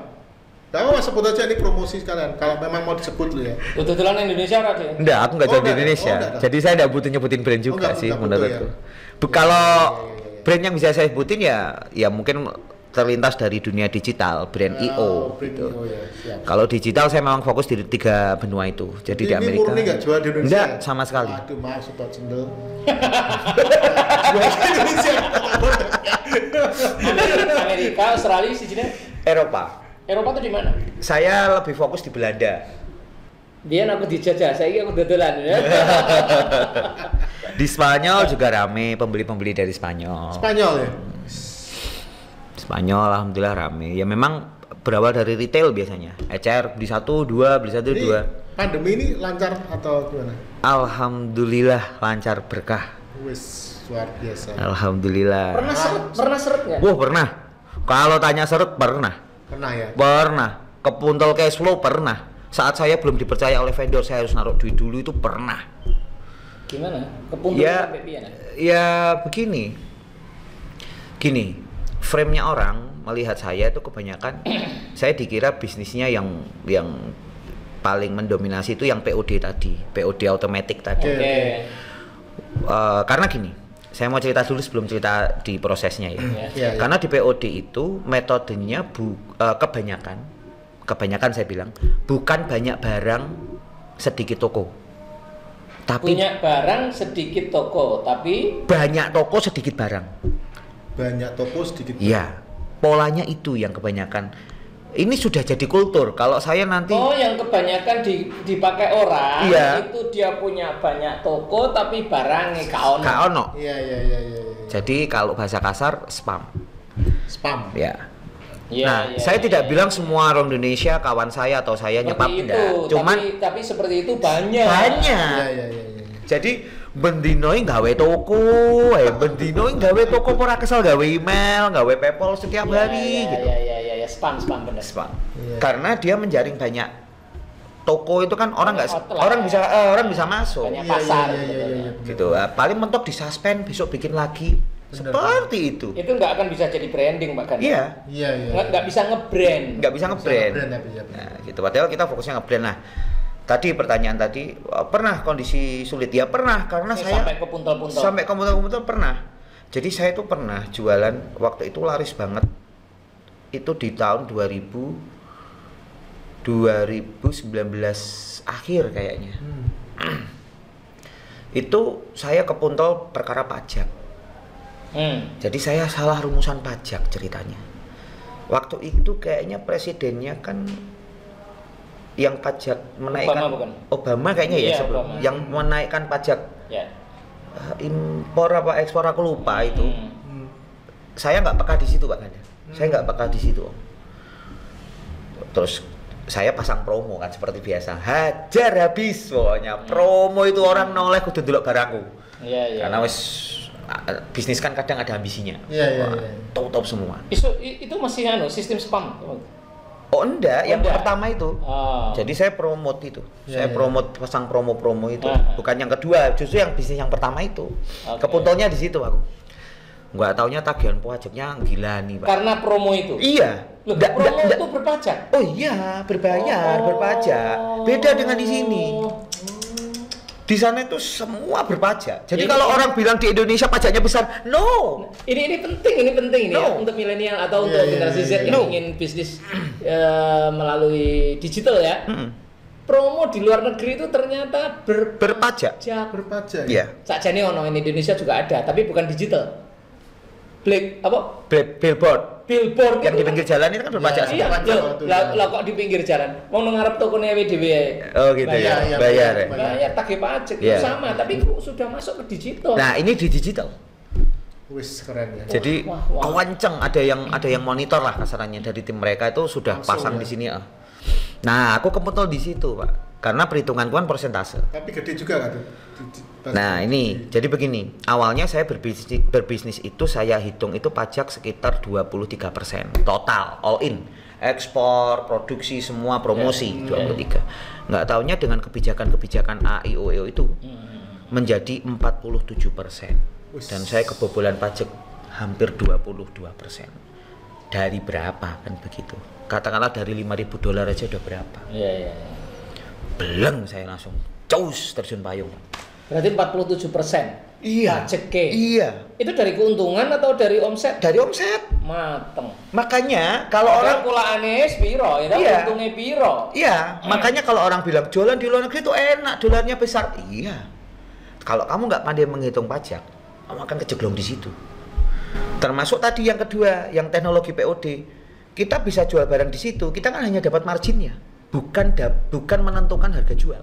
S2: Tahu Mas sebut aja ini promosi sekalian. Kalau memang mau disebut lo ya.
S3: Kebetulan Indonesia ada ya?
S1: Enggak, aku nggak jual di
S2: enggak.
S1: Indonesia.
S2: Enggak.
S1: Jadi saya nggak butuh nyebutin brand juga
S2: Enggak,
S1: sih
S2: enggak butuh
S1: menurutku.
S2: ya.
S1: Kalau brand yang bisa saya sebutin ya mungkin terlintas dari dunia digital, brand IO
S2: brand
S1: gitu.
S2: IO, ya, siap.
S1: Kalau digital saya memang fokus di 3 benua itu. Jadi di Amerika.
S2: Ini nggak jual di Indonesia?
S1: Enggak, sama sekali.
S2: Aduh, maaf Sobat Cendel. Jual di Indonesia.
S3: Amerika, Australia, sini
S1: Eropa.
S3: Eropa tuh di mana?
S1: Saya lebih fokus di Belanda.
S3: Dia aku dijajah, saya aku dodolan.
S1: Di Spanyol juga rame pembeli-pembeli dari Spanyol.
S2: Spanyol ya.
S1: Spanyol alhamdulillah rame. Ya memang berawal dari retail biasanya. ECR beli 1, 2, beli 1, 2.
S2: Pandemi ini lancar atau gimana?
S1: Alhamdulillah lancar berkah.
S2: Wis luar biasa.
S1: Alhamdulillah.
S3: Pernah seret nggak?
S1: Wah, pernah. Kalau tanya seret pernah.
S2: Pernah ya.
S1: Pernah. Kepuntel cash flow pernah. Saat saya belum dipercaya oleh vendor saya harus naruh duit dulu itu pernah.
S3: Gimana? Kepuntul
S1: Ya,
S3: sampai pian?
S1: ya begini. Gini, frame-nya orang melihat saya itu kebanyakan saya dikira bisnisnya yang paling mendominasi itu yang POD tadi, POD automatic tadi.
S2: Oke.
S1: Karena gini, saya mau cerita dulu sebelum cerita di prosesnya ya.
S2: Ya.
S1: Karena di POD itu metodenya kebanyakan saya bilang bukan banyak barang sedikit toko. Tapi
S3: Punya barang sedikit toko, tapi
S1: banyak toko sedikit barang.
S2: Banyak toko sedikit.
S1: Iya, polanya itu yang kebanyakan. Ini sudah jadi kultur. Kalau saya nanti
S3: yang kebanyakan dipakai orang
S1: Iya.
S3: itu dia punya banyak toko tapi barangnya kaono.
S1: kaono.
S2: Iya.
S1: Jadi kalau bahasa kasar spam.
S2: Spam.
S1: Ya.
S3: Iya,
S1: Nah,
S3: iya,
S1: saya
S3: iya,
S1: tidak
S3: iya.
S1: bilang semua orang Indonesia kawan saya atau saya
S3: Seperti
S1: nyepap
S3: itu,
S1: enggak. Cuman
S3: tapi seperti itu banyak.
S1: banyak.
S2: Iya.
S1: Jadi bendinoi gawe toko, bendinoi gawe toko ora kesel gawe email, gawe PayPal setiap hari gitu.
S3: Iya, spam bener.
S1: Spam.
S2: Iya.
S1: Karena dia menjaring banyak toko itu kan orang nggak
S3: Outlet.
S1: orang bisa masuk.
S3: Banyak pasar
S2: Iya.
S1: Gitu. Paling mentok di suspend besok bikin lagi.
S2: Bener.
S1: Seperti itu.
S3: Itu nggak akan bisa jadi branding bahkan.
S1: Iya.
S3: Nggak bisa ngebrand.
S1: Nggak bisa ngebrand.
S2: Ya.
S1: Nah, gitu. Padahal kita fokusnya ngebrand. Nah, tadi pertanyaan tadi pernah kondisi sulit ya pernah karena saya
S3: Sampai ke puntel-puntel.
S1: sampai komuter-komuter pernah. Jadi saya itu pernah jualan waktu itu laris banget. Itu di tahun 2019 akhir kayaknya. Itu saya kepuntel perkara pajak. Jadi saya salah rumusan pajak ceritanya. Waktu itu kayaknya presidennya kan yang pajak menaikkan
S3: Obama bukan?
S1: Obama kayaknya ya
S3: Iya,
S1: sebelum
S3: Obama.
S1: yang menaikkan pajak
S3: Ya.
S1: impor apa ekspor aku lupa itu. Saya nggak peka di situ Pak Ganda. Saya nggak peka di situ. Terus saya pasang promo kan seperti biasa. Hajar habis pokoknya. Promo itu orang noleh kudu ndelok barangku.
S3: Iya.
S1: Karena wes bisnis kan kadang ada ambisinya.
S2: Iya.
S1: Top semua.
S3: Itu masih sistem spam.
S1: Oh enggak, yang
S3: enggak.
S1: pertama itu.
S3: Oh.
S1: Jadi saya promote itu. Saya promote pasang promo-promo itu. Bukan yang kedua, justru yang bisnis yang pertama itu.
S3: Oke.
S1: Kepuntelnya di situ aku. Nggak taunya tagihan pajaknya gila nih, Pak.
S3: Karena promo itu.
S1: Iya.
S3: Loh, promo itu berpajak.
S1: Oh iya, berbayar, berpajak. Beda dengan di sini. Di sana itu semua berpajak. Jadi
S3: Ini-
S1: kalau orang bilang di Indonesia pajaknya besar, no.
S3: Ini penting ini ya
S1: No.
S3: untuk milenial atau untuk
S2: Iya,
S3: generasi Z yang
S1: No.
S3: ingin bisnis melalui digital ya.
S1: Mm-mm.
S3: Promo di luar negeri itu ternyata
S1: Berpajak.
S2: Berpajak.
S1: Iya.
S3: Sakjane ono in Indonesia juga ada, tapi bukan digital.
S1: Billboard
S3: Billboard
S1: yang
S3: itu
S1: di pinggir jalan itu kan berpajak
S3: Iya,
S1: semua.
S2: Berpajak
S3: loh,
S2: waktu
S3: lah
S2: itu.
S3: kok di pinggir jalan. Mau ngarep tokonya WDW.
S1: Oh gitu ya.
S2: Bayar,
S1: Bayar.
S2: iya,
S1: Ya.
S3: Bayar tagih pajak
S1: Iya.
S3: itu sama, tapi kok sudah masuk ke digital.
S1: Nah, ini di digital.
S2: Wis keren ya.
S1: Jadi
S3: wah, wah.
S1: kewanceng ada yang monitor lah kasarannya dari tim mereka itu sudah
S2: Langsung
S1: pasang
S2: ya.
S1: di sini. Nah, aku kepentul di situ, Pak. Karena perhitunganku kan persentase.
S2: Tapi gede juga kan tuh.
S1: Nah ini, jadi begini, awalnya saya berbisnis itu saya hitung itu pajak sekitar 23% total, all in. ekspor, produksi, semua promosi 23. Nggak taunya dengan kebijakan-kebijakan AIOEO itu menjadi 47%. Dan saya kebobolan pajak hampir 22%. Dari berapa kan begitu? Katakanlah dari $5.000 aja udah berapa?
S3: Iya.
S1: Beleng saya langsung caus terjun payung.
S3: Berarti 47%.
S1: Iya.
S3: Pajeknya.
S1: Iya.
S3: Itu dari keuntungan atau dari omset?
S1: Dari omset.
S3: Mateng.
S1: Makanya kalau orang
S3: kulaane piro, ya
S1: iya.
S3: untungnya piro.
S1: Iya, makanya kalau orang bilang jualan di luar negeri itu enak, dolarnya besar. Iya. Kalau kamu nggak pandai menghitung pajak, kamu akan kejeglong di situ. Termasuk tadi yang kedua, yang teknologi POD. Kita bisa jual barang di situ, kita kan hanya dapat marginnya, bukan menentukan harga jual.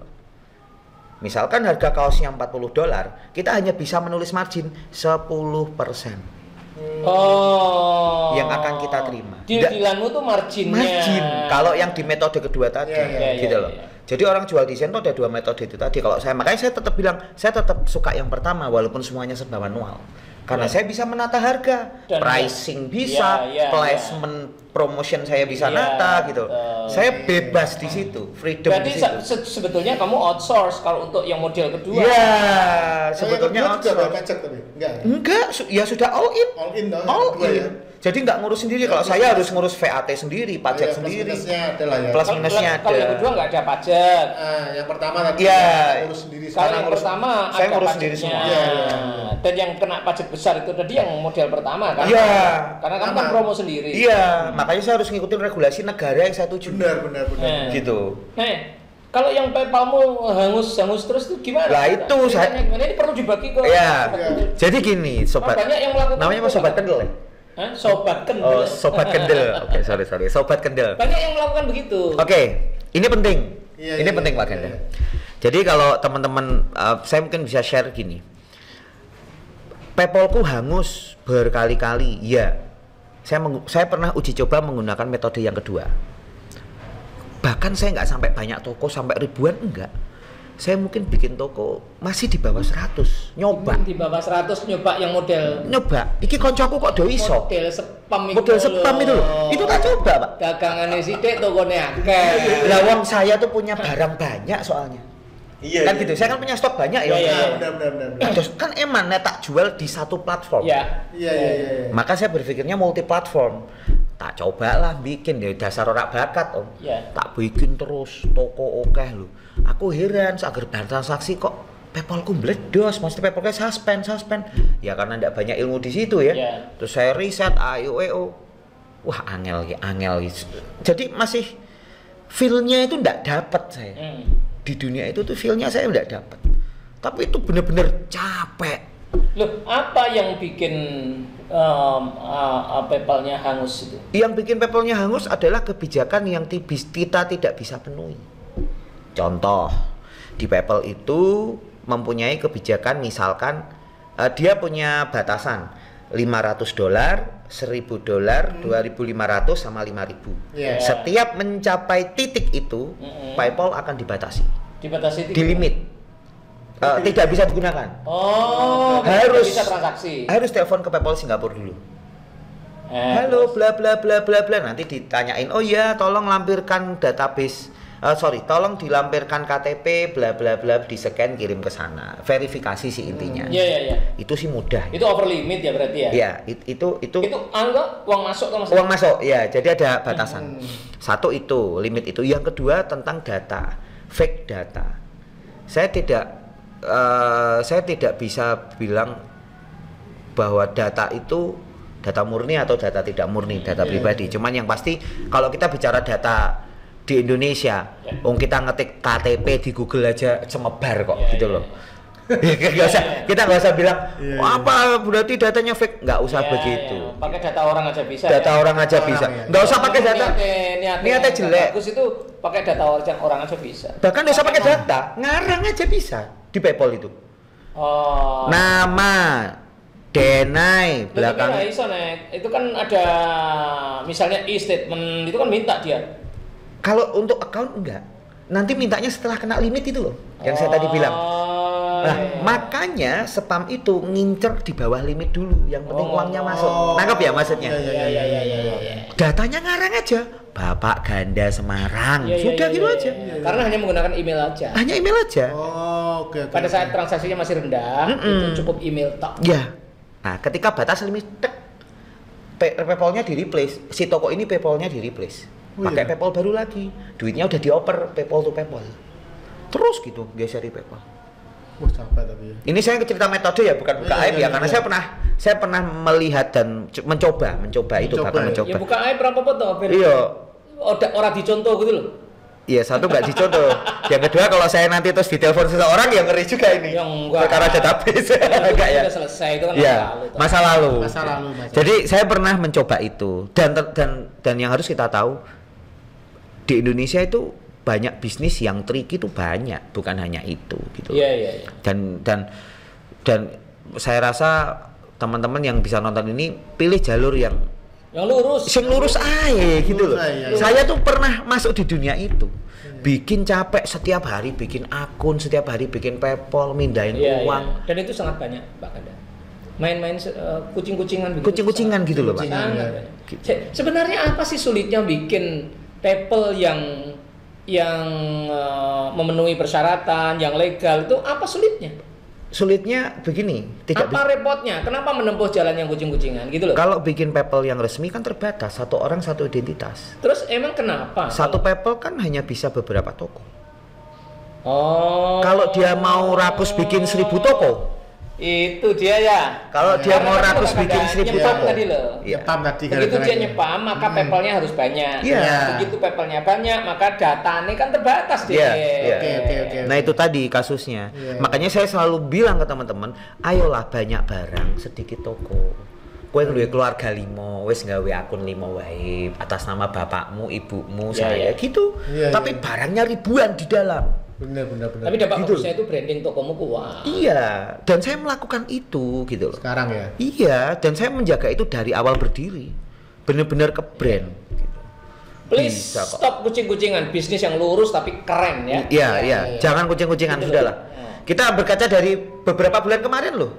S1: Misalkan harga kaosnya $40, kita hanya bisa menulis margin 10%. Yang akan kita terima.
S3: Deal-dealanmu tuh marginnya.
S1: Margin. Kalau yang di metode kedua tadi, gitu loh. Jadi orang jual desain tuh ada 2 metode itu tadi. Kalau saya, makanya saya tetap bilang, saya tetap suka yang pertama walaupun semuanya serba manual. Karena saya bisa menata harga, dan pricing bisa, placement, promotion saya bisa nata gitu. Saya bebas di situ, freedom.
S3: Berarti
S1: di situ.
S3: Sebetulnya kamu outsource kalau untuk yang model kedua.
S1: Iya, sebetulnya outsource.
S2: Pajak tapi
S1: enggak, ya sudah all in. All in.
S2: Ya.
S1: Jadi nggak ngurus sendiri. Kalau saya harus ngurus VAT sendiri, pajak sendiri.
S2: Plus minusnya ada lah ya.
S1: Plus minusnya ada.
S3: Kalau yang kedua nggak ada pajak.
S2: Yang pertama tadi ngurus sendiri.
S3: Kalau yang pertama
S1: saya
S3: ada
S1: ngurus
S3: pajaknya.
S1: sendiri semua.
S3: Dan yang kena pajak besar itu tadi yang model pertama kan?
S1: Iya.
S3: Karena kamu kan promo sendiri.
S1: Iya, makanya saya harus ngikutin regulasi negara yang saya tuju.
S2: Benar.
S1: Gitu.
S3: Kalau yang PayPalmu hangus terus itu gimana?
S1: Lah itu saya.
S3: Ini perlu dibagi ke.
S1: Iya. Jadi gini, sobat.
S3: Banyak yang melakukan.
S1: Namanya apa sobat kendel ya?
S3: Sobat kendel.
S1: Oh, sobat kendel. Oke, sorry. Sobat kendel.
S3: Banyak yang melakukan begitu.
S1: Oke, ini penting. Ini penting Pak Ganda.
S2: Iya.
S1: Jadi kalau teman-teman, saya mungkin bisa share gini. PayPalku hangus berkali-kali. Iya. Saya pernah uji coba menggunakan metode yang kedua. Bahkan saya nggak sampai banyak toko, sampai ribuan enggak. Saya mungkin bikin toko masih di bawah 100, nyoba.
S3: Di bawah 100 nyoba yang model.
S1: Nyoba. Iki koncoku kok do iso.
S3: Model spam itu.
S1: Model spam itu loh. Itu tak coba, Pak.
S3: Dagangane sithik tokone akeh.
S1: Lah wong saya tuh punya barang banyak soalnya.
S2: Iya.
S1: Kan gitu. Saya kan punya stok banyak ya.
S3: Iya.
S2: Benar.
S1: Terus kan eman tak jual di satu platform.
S3: Iya.
S1: Maka saya berpikirnya multi platform. Tak cobalah bikin ya dasar ora bakat Om.
S3: Yeah.
S1: Tak bikin terus toko okeh lho. Aku heran sager transaksi kok PayPalku meledos, maksudnya PayPalku suspend. Ya karena ndak banyak ilmu di situ ya.
S3: Yeah.
S1: Terus saya riset AIOEO. Wah, angel. Jadi masih feel-nya itu ndak dapat saya. Di dunia itu tuh feel-nya saya ndak dapat. Tapi itu bener-bener capek.
S3: Loh, apa yang bikin PayPal-nya hangus itu?
S1: Yang bikin PayPal-nya hangus adalah kebijakan yang kita tidak bisa penuhi. Contoh, di PayPal itu mempunyai kebijakan misalkan dia punya batasan $500, $1.000, $2.500 sama $5.000.
S3: Yeah.
S1: Setiap mencapai titik itu, PayPal akan dibatasi.
S3: Dibatasi
S1: di limit. Tidak bisa digunakan.
S3: Harus bisa transaksi.
S1: Harus telepon ke PayPal Singapura dulu. Halo, bla bla bla bla bla. Nanti ditanyain, oh ya, tolong lampirkan database. Tolong dilampirkan KTP, bla bla bla, di scan kirim ke sana. Verifikasi sih intinya.
S3: Iya.
S1: Itu sih mudah.
S3: Itu over limit ya berarti ya?
S1: Iya, itu. Itu
S3: anggap uang masuk atau masuk?
S1: Uang masuk, ya. Jadi ada batasan. Satu itu, limit itu. Yang kedua tentang data, fake data. Saya tidak bisa bilang bahwa data itu data murni atau data tidak murni, data pribadi. Cuman yang pasti kalau kita bicara data di Indonesia, kita ngetik KTP di Google aja semebar kok gitu loh. Kita nggak usah bilang apa berarti datanya fake, nggak usah begitu.
S3: Pakai data orang aja bisa.
S1: Data orang aja bisa. Nggak usah pakai data. Niatnya jelek.
S3: Bagus itu pakai data orang aja bisa.
S1: Bahkan nggak usah pakai data, ngarang aja bisa di PayPal itu. Nama, denai, belakang.
S3: Itu kan ada misalnya e-statement itu kan minta dia.
S1: Kalau untuk account enggak. Nanti mintanya setelah kena limit itu loh, yang saya tadi bilang. Nah, makanya spam itu ngincer di bawah limit dulu, yang penting uangnya masuk. Nangkep ya maksudnya?
S3: Iya.
S1: Datanya ngarang aja, Bapak Ganda Semarang, sudah gitu aja.
S3: Karena hanya menggunakan email aja.
S1: Hanya email aja.
S2: Oke.
S3: Pada saat transaksinya masih rendah, itu cukup email tok.
S1: Ya. Nah, ketika batas limit, PayPal-nya di replace, si toko ini PayPal-nya di replace. Pakai PayPal baru lagi, duitnya udah dioper PayPal to PayPal. Terus gitu geser di PayPal.
S2: Capek tapi ya.
S1: Ini saya cerita metode ya, bukan buka aib ya, karena saya pernah melihat dan mencoba itu, bahkan mencoba.
S3: Ya buka aib berapa foto?
S1: Iya.
S3: Orang dicontoh gitu loh.
S1: Iya, satu nggak dicontoh. Yang kedua, kalau saya nanti terus ditelepon seseorang yang ngeri juga ini. Karena database. Enggak ya.
S3: Sudah selesai itu kan
S1: masa lalu. Jadi saya pernah mencoba itu, dan yang harus kita tahu di Indonesia itu banyak bisnis yang tricky itu banyak, bukan hanya itu gitu.
S3: Iya.
S1: Dan saya rasa teman-teman yang bisa nonton ini pilih jalur yang
S3: lurus.
S1: Sing lurus aja gitu loh. Saya tuh pernah masuk di dunia itu. Bikin capek setiap hari, bikin akun, setiap hari bikin PayPal, mindahin uang.
S3: Dan itu sangat banyak, Pak Ganda. Main-main kucing-kucingan begitu.
S1: Kucing-kucingan gitu loh, Pak.
S3: Sebenarnya apa sih sulitnya bikin PayPal yang memenuhi persyaratan, yang legal itu apa sulitnya?
S1: Sulitnya begini,
S3: apa repotnya? Kenapa menempuh jalan yang kucing-kucingan gitu loh?
S1: Kalau bikin PayPal yang resmi kan terbatas, satu orang satu identitas.
S3: Terus emang kenapa?
S1: Satu PayPal kan hanya bisa beberapa toko.
S3: Oh.
S1: Kalau dia mau rakus bikin 1000 toko,
S3: itu dia ya.
S1: Kalau dia mau rakus bikin 1000 toko
S3: tadi loh.
S2: Nyepam tadi.
S3: Begitu dia nyepam, maka PayPal-nya harus banyak. Begitu PayPal-nya banyak, maka datanya kan terbatas dia.
S2: Oke.
S1: Nah, itu tadi kasusnya. Makanya saya selalu bilang ke teman-teman, ayolah banyak barang, sedikit toko. Kowe duwe keluarga 5, wis gawe akun 5 wae atas nama bapakmu, ibumu, saya gitu. Tapi barangnya ribuan di dalam.
S2: Benar.
S3: Tapi dampak bagusnya itu branding tokomu kuat.
S1: Iya, dan saya melakukan itu gitu loh.
S2: Sekarang ya?
S1: Iya, dan saya menjaga itu dari awal berdiri. Benar-benar ke brand gitu.
S3: Please stop kucing-kucingan, bisnis yang lurus tapi keren ya.
S1: Iya. Jangan kucing-kucingan, sudahlah. Kita berkaca dari beberapa bulan kemarin loh.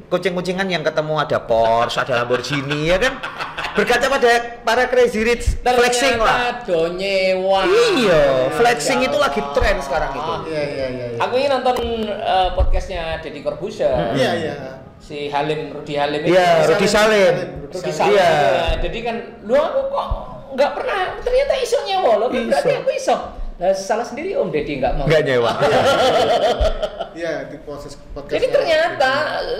S1: Kucing-kucingan yang ketemu ada Porsche, ada Lamborghini ya kan. Berkaca pada para crazy rich flexing lah.
S3: Donyewa.
S1: Iya, flexing itu lagi tren sekarang itu.
S2: Iya.
S3: Aku ini nonton podcastnya Deddy Corbuzier.
S2: Iya.
S3: Si Rudy Halim
S1: itu. Iya, Rudy Salim.
S3: Iya. Jadi kan, lu aku kok nggak pernah ternyata iso nyewa loh. Berarti aku iso. Salah sendiri Om Deddy nggak mau.
S1: Nggak nyewa.
S2: Iya, di proses podcast.
S3: Jadi ternyata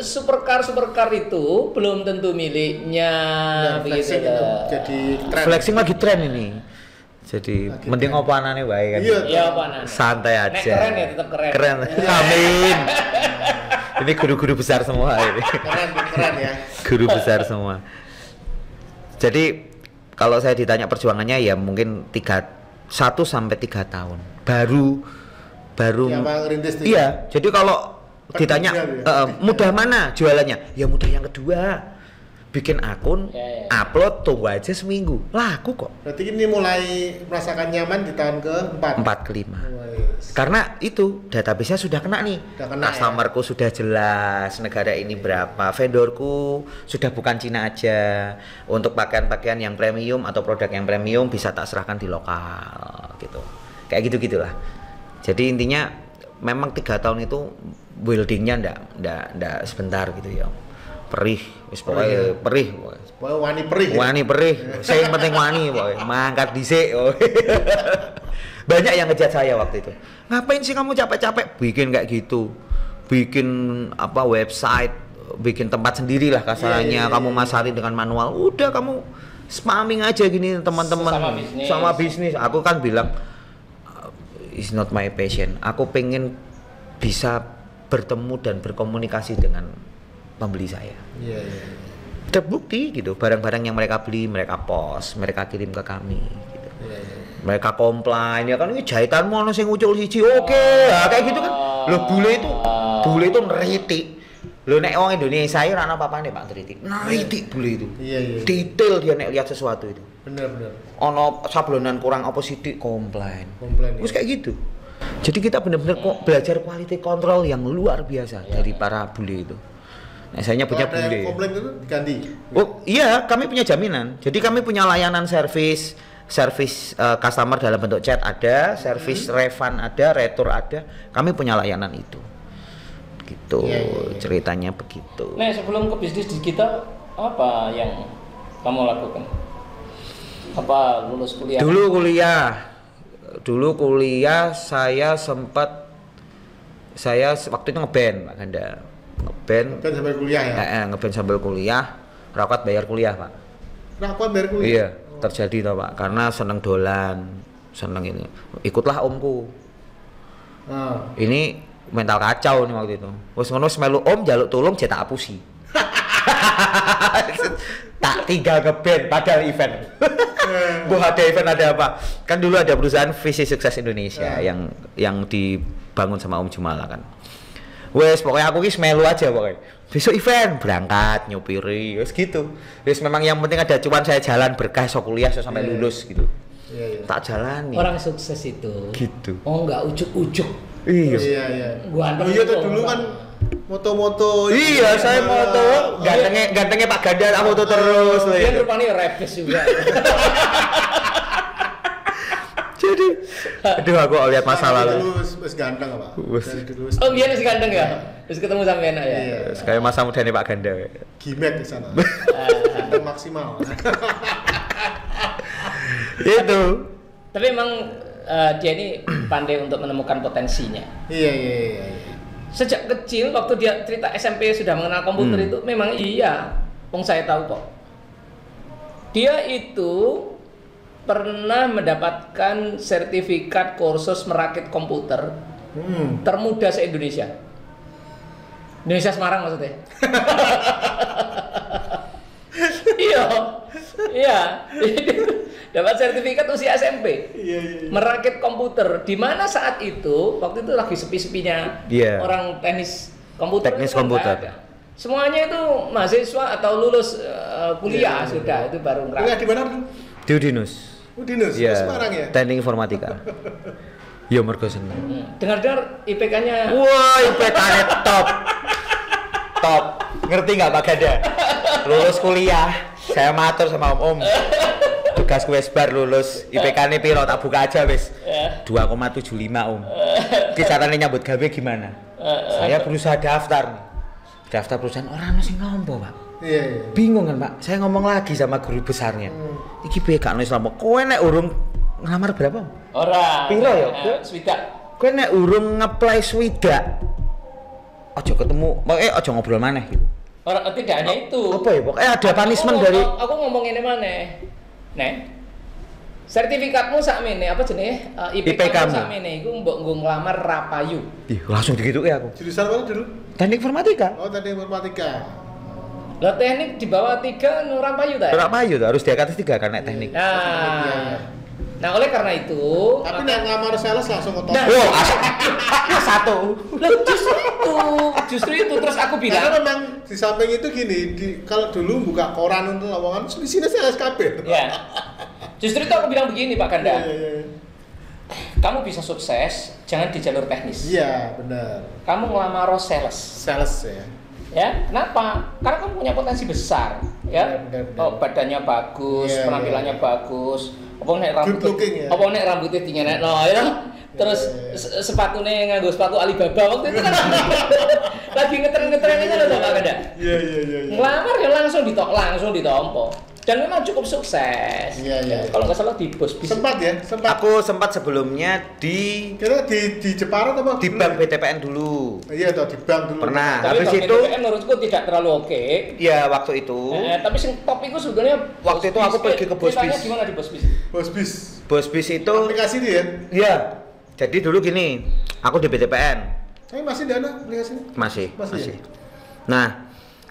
S3: supercar itu belum tentu miliknya.
S2: Flexing itu jadi tren.
S1: Flexing lagi tren ini. Jadi mending opanane wae kan.
S3: Iya, opanane.
S1: Santai aja.
S3: Nek keren ya tetap keren.
S1: Keren. Amin. Ini guru-guru besar semua ini.
S2: Keren ya.
S1: Guru besar semua. Jadi kalau saya ditanya perjuangannya ya mungkin 1 sampai 3 tahun. Baru iya, jadi kalau ditanya mudah mana jualannya? Ya mudah yang kedua. Bikin akun, upload, tunggu aja seminggu. Laku kok.
S2: Berarti ini mulai merasakan nyaman di tahun ke-4.
S1: 4 ke 5. Karena itu database-nya sudah kena nih. Customer-ku sudah jelas, negara ini berapa, vendorku sudah bukan Cina aja. Untuk pakaian-pakaian yang premium atau produk yang premium bisa tak serahkan di lokal gitu. Kayak gitu-gitulah. Jadi intinya memang 3 tahun itu buildingnya ndak sebentar gitu ya. Perih, wis pokoke perih. Wani perih. Saya yang penting wani pokoke. Mangkat dhisik. Banyak yang ngejat saya waktu itu. Ngapain sih kamu capek-capek bikin kayak gitu? Bikin website, bikin tempat sendiri lah kasarannya. Kamu masarin dengan manual. Udah kamu spamming aja gini teman-teman. Sama bisnis. Aku kan bilang it's not my passion. Aku pengen bisa bertemu dan berkomunikasi dengan pembeli saya.
S2: Iya.
S1: Terbukti gitu, barang-barang yang mereka beli mereka post, mereka kirim ke kami gitu. Mereka komplain ya kan, ini jahitanmu ono sing ucul siji. Oke. Nah, kayak gitu kan. Loh bule itu neritik. Loh nek wong Indonesia ya ora ana apa-apane Pak neritik. Neritik bule itu.
S2: Iya.
S1: Detail dia nek lihat sesuatu itu.
S2: Bener.
S1: Ono sablonan kurang apa sithik komplain. Terus kayak gitu. Jadi kita benar-benar kok belajar quality control yang luar biasa dari para bule itu. Nah, saya nyebutnya bule.
S2: Kalau ada komplain itu diganti.
S1: Oh iya, kami punya jaminan. Jadi kami punya layanan servis customer dalam bentuk chat ada, servis refund ada, retur ada. Kami punya layanan itu. Gitu. Ceritanya begitu.
S3: Nah, sebelum ke bisnis digital apa yang kamu lakukan? Apa lulus kuliah?
S1: Dulu kuliah saya waktu itu ngeband Pak Ganda. Ngeband
S2: sambil kuliah ya?
S1: Ngeband sambil kuliah, rapat bayar kuliah Pak.
S2: Rapat bayar kuliah?
S1: Iya, terjadi toh Pak, karena seneng dolan, seneng ini. Ikutlah omku. Ini mental kacau nih waktu itu. Wes ngono melu om jaluk tulung cetak apusi. Tak tinggal ngeband padahal event. Ada event ada apa? Kan dulu ada perusahaan Visi Sukses Indonesia yang dibangun sama Om Jumala kan. Wes pokoknya aku ki melu aja pokoknya. Besok event berangkat nyupiri, wes gitu. Wes memang yang penting ada cuan, saya jalan berkah so kuliah so sampai lulus gitu. Tak jalani.
S3: Orang sukses itu.
S1: Gitu.
S3: Oh enggak ujuk-ujuk.
S2: Iya.
S3: Gua
S2: dulu kan moto-moto.
S1: Iya, saya moto. Gantengnya Pak Ganda tak moto terus.
S3: Dia rupanya repes juga.
S1: Jadi, aduh aku lihat masa lalu.
S2: Wes ganteng Pak.
S3: Oh, dia masih ganteng ya? Terus ketemu sama enak ya?
S2: Iya.
S1: Kayak masa mudanya Pak Ganda.
S2: Gimik di sana. Ganteng maksimal.
S1: Itu.
S3: Tapi emang dia ini pandai untuk menemukan potensinya.
S2: Iya.
S3: Sejak kecil waktu dia cerita SMP sudah mengenal komputer itu memang iya. Saya tahu kok. Dia itu pernah mendapatkan sertifikat kursus merakit komputer termuda se-Indonesia. Indonesia Semarang maksudnya. Iya. Dapat sertifikat usia SMP. Iya. Merakit komputer. Di mana saat itu, waktu itu lagi sepi-sepinya orang teknis komputer.
S1: Teknis komputer.
S3: Semuanya itu mahasiswa atau lulus kuliah sudah itu baru merakit.
S2: Kuliah di mana?
S1: Di Udinus.
S2: Semarang ya.
S1: Teknik informatika. Ya mergo seneng.
S3: Dengar-dengar IPK-nya.
S1: Wah, IPK-nya top. Ngerti nggak Pak Ganda? Lulus kuliah, saya matur sama Om. Tugas wes bar lulus, IPK-nya piro tak buka aja wes. 2,75 Om. Kisarannya nyambut gawe gimana? Saya berusaha daftar perusahaan orang sing ngompo Pak.
S2: Iya.
S1: Bingung kan Pak, saya ngomong lagi sama guru besarnya. Iki BK Islam, kowe nek urung ngelamar berapa?
S3: Ora.
S1: Piro ya?
S3: Swidak.
S1: Kowe nek urung ngeplay swidak. Aja ketemu, aja ngobrol maneh gitu.
S3: Ora, tidak hanya itu.
S1: Apa ya? Pokoknya ada punishment dari
S3: aku ngomong ini maneh. Nek. Sertifikatmu sakmene apa jenenge? IPK-mu sakmene iku mbok nggo nglamar Rapayu.
S1: Ih, langsung digituke aku.
S2: Jurusan apa dulu?
S1: Teknik informatika.
S2: Oh, teknik informatika.
S3: Lah teknik di bawah 3 nu Rapayu ta?
S1: Rapayu tuh harus di atas 3 karena teknik.
S3: Nah, oleh karena itu,
S2: tapi nek ngamar sales langsung otot.
S1: Satu.
S3: Justru itu terus aku bilang.
S2: Karena memang di samping itu gini, kalau dulu buka koran untuk lowongan di sini sales kabeh.
S3: Ya. Justru itu aku bilang begini Pak Ganda.
S2: Iya.
S3: Kamu bisa sukses, jangan di jalur teknis.
S2: Iya, benar.
S3: Kamu ngelamar sales.
S2: Sales ya.
S3: Ya, kenapa? Karena kamu punya potensi besar, ya.
S2: Benar.
S3: Oh, badannya bagus, penampilannya bagus. Apa nek rambutnya dingenekno ya. Terus sepatunya nganggo sepatu Alibaba waktu itu kan lagi ngetren-ngetrennya kan lho Pak Ganda.
S2: Iya.
S3: Ngelamar ya langsung ditompo. Dan memang cukup sukses.
S2: Iya.
S3: Kalau nggak salah di Bosbis.
S2: Sempat.
S1: Aku sempat sebelumnya
S2: kira di Jepara atau
S1: di bank BTPN dulu.
S2: Iya toh, di bank dulu.
S1: Pernah.
S3: Tapi
S1: habis itu
S3: BTPN menurutku tidak terlalu oke.
S1: Iya, waktu itu.
S3: Tapi sing top itu sebetulnya
S1: waktu itu aku pergi ke Bosbis.
S3: Gimana di Bosbis?
S2: Bosbis
S1: itu
S2: aplikasi itu ya?
S1: Iya. Jadi dulu gini, aku di BTPN.
S2: Tapi masih dana aplikasinya?
S1: Masih.
S2: Ya?
S1: Nah,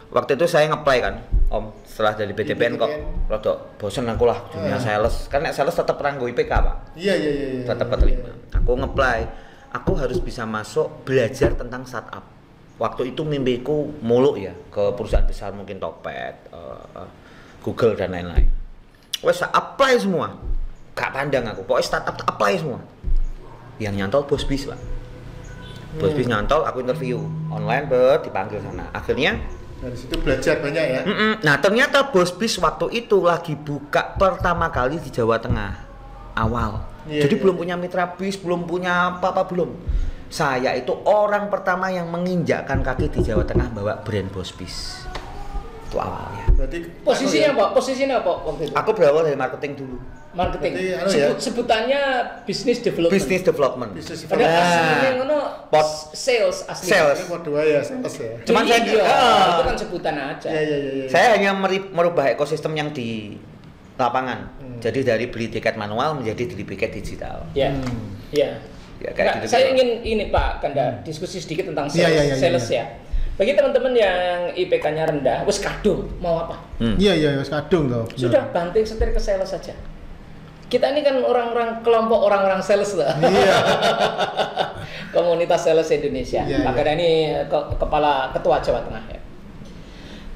S1: waktu itu saya nge-apply kan, Om. Setelah dari BTPN kok rodok bosen aku lah dunia sales. Kan nek sales tetap ranggo IPK, Pak.
S2: Iya.
S1: Tetap keterima. Aku nge-apply. Aku harus bisa masuk belajar tentang startup. Waktu itu mimpiku muluk ya ke perusahaan besar mungkin Tokped, Google dan lain-lain. Wes apply semua. Gak pandang aku. Pokoknya startup apply semua. Yang nyantol bos bis, Pak. Bos bis nyantol, aku interview online, dipanggil sana. Akhirnya
S2: dari situ belajar banyak ya.
S1: Nah ternyata bos bis waktu itu lagi buka pertama kali di Jawa Tengah awal. Jadi belum punya mitra bis, belum punya apa-apa belum. Saya itu orang pertama yang menginjakkan kaki di Jawa Tengah bawa brand bos bis. Itu awalnya.
S2: Berarti
S3: Posisinya apa waktu itu?
S1: Aku berawal dari marketing dulu.
S3: Marketing.
S2: Berarti,
S3: Sebutannya business development.
S1: Business development.
S3: Ada aslinya ngono sales asli.
S1: Sales.
S2: Ini kedua ya, sales ya.
S1: Cuman saya
S3: itu kan sebutan aja.
S2: Iya.
S1: Saya hanya merubah ekosistem yang di lapangan. Jadi dari beli tiket manual menjadi beli tiket digital.
S3: Iya. Iya.
S1: Ya, kayak gitu.
S3: Saya ingin ini Pak Kanda diskusi sedikit tentang sales ya. Bagi teman-teman yang IPK-nya rendah, wes kadung mau apa?
S2: Iya, wes kadung toh.
S3: Sudah banting setir ke sales saja. Kita ini kan kelompok orang-orang sales lah. Iya. Komunitas sales Indonesia. Pak Kanda ini kepala ketua Jawa Tengah ya.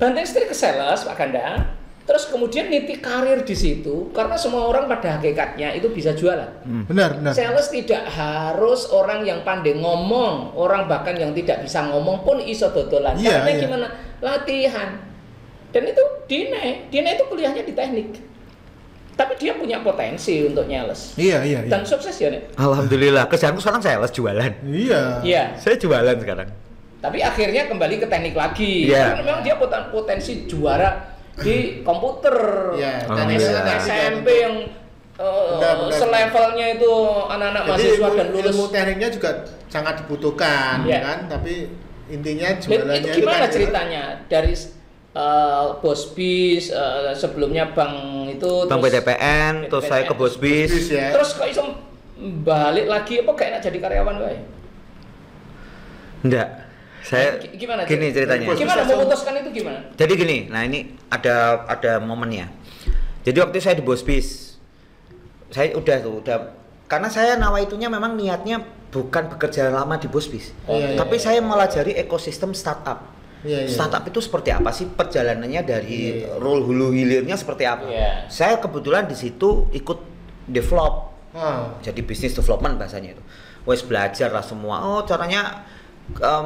S3: Banting setir ke sales Pak Kanda. Terus kemudian niti karir di situ karena semua orang pada hakikatnya itu bisa jualan.
S2: Benar.
S3: Sales tidak harus orang yang pandai ngomong, orang bahkan yang tidak bisa ngomong pun iso dodolan. Karena gimana? Latihan. Dan itu Dina itu kuliahnya di teknik. Tapi dia punya potensi untuk nyales.
S2: Iya.
S3: Dan sukses ya, Nek.
S1: Alhamdulillah, kerjaanku sekarang sales jualan.
S3: Iya.
S1: Saya jualan sekarang.
S3: Tapi akhirnya kembali ke teknik lagi.
S1: Iya.
S3: Karena memang dia potensi juara di komputer, dan SMP yang selevelnya itu anak-anak mahasiswa dan lulus.
S2: Ilmu tekniknya juga sangat dibutuhkan, kan? Tapi intinya jualannya
S3: itu gimana ceritanya dari bos bis sebelumnya bank
S1: BTPN, terus saya ke bos bis,
S3: terus kok iso balik lagi apa kayak enak jadi karyawan wae?
S1: Enggak. Saya
S3: gimana
S1: gini ceritanya.
S3: Gimana memutuskan itu gimana?
S1: Jadi gini, nah ini ada momennya. Jadi waktu saya di bos bis, saya udah karena saya nawaitunya memang niatnya bukan bekerja lama di bos bis, tapi saya melajari ekosistem startup. Startup itu seperti apa sih perjalanannya dari hulu hilirnya seperti apa? Saya kebetulan di situ ikut develop, jadi business development bahasanya itu. Wes belajar lah semua. Oh caranya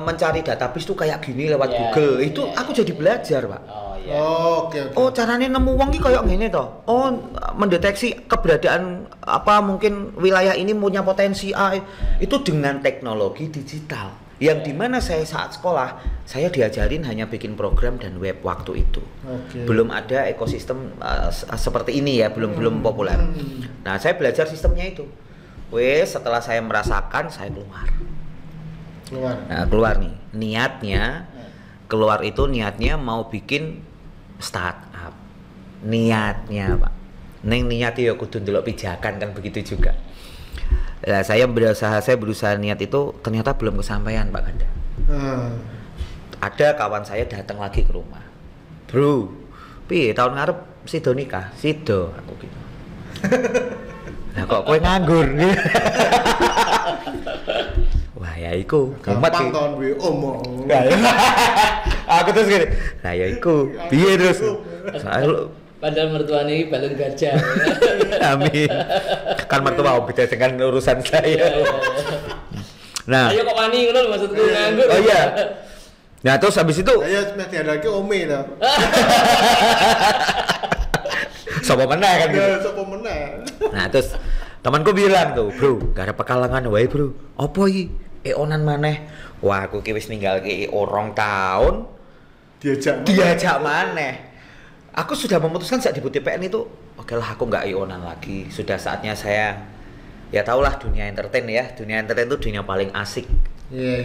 S1: mencari database tuh kayak gini lewat Google. Itu aku jadi belajar, Pak.
S2: Oke.
S1: Oh, caranya nemu wong iki kayak gini toh. Oh, mendeteksi keberadaan apa mungkin wilayah ini punya potensi A. Itu dengan teknologi digital. Yang dimana saya saat sekolah, saya diajarin hanya bikin program dan web waktu itu. Belum ada ekosistem seperti ini ya, belum populer. Nah, saya belajar sistemnya itu. Setelah saya merasakan, saya keluar nih niatnya niatnya mau bikin startup niatnya Pak niat ya kudu ndelok pijakan kan begitu juga. Nah, saya berusaha niat itu ternyata belum kesampaian Pak Kanda. Ada kawan saya datang lagi ke rumah, bro piye tahun ngarep sido nikah sido aku gitu. Nah kok kowe nganggur gitu. Wah ya iku
S2: gampang tahun gue omong.
S1: Aku terus gini. Nah ya iku piye terus.
S3: Padahal mertua ini balon gajah.
S1: Amin. Kan mertua beda dengan urusan saya. Nah. Ayo
S3: kok wani ngono maksudku nganggur.
S1: Oh iya. Nah terus habis itu.
S2: Ayo ada lagi ome lah.
S1: Sopo meneh kan gitu.
S2: Sopo meneh.
S1: Nah terus temanku bilang tuh, bro, gak ada pekalangan wae bro. Apa iki? Eonan maneh. Wah, aku ki wis ninggal ki 2 tahun. Diajak maneh. Aku sudah memutuskan saat di BTPN itu, oke lah aku nggak eonan lagi. Sudah saatnya saya ya tahulah dunia entertain ya. Dunia entertain itu dunia paling asik.
S2: Iya.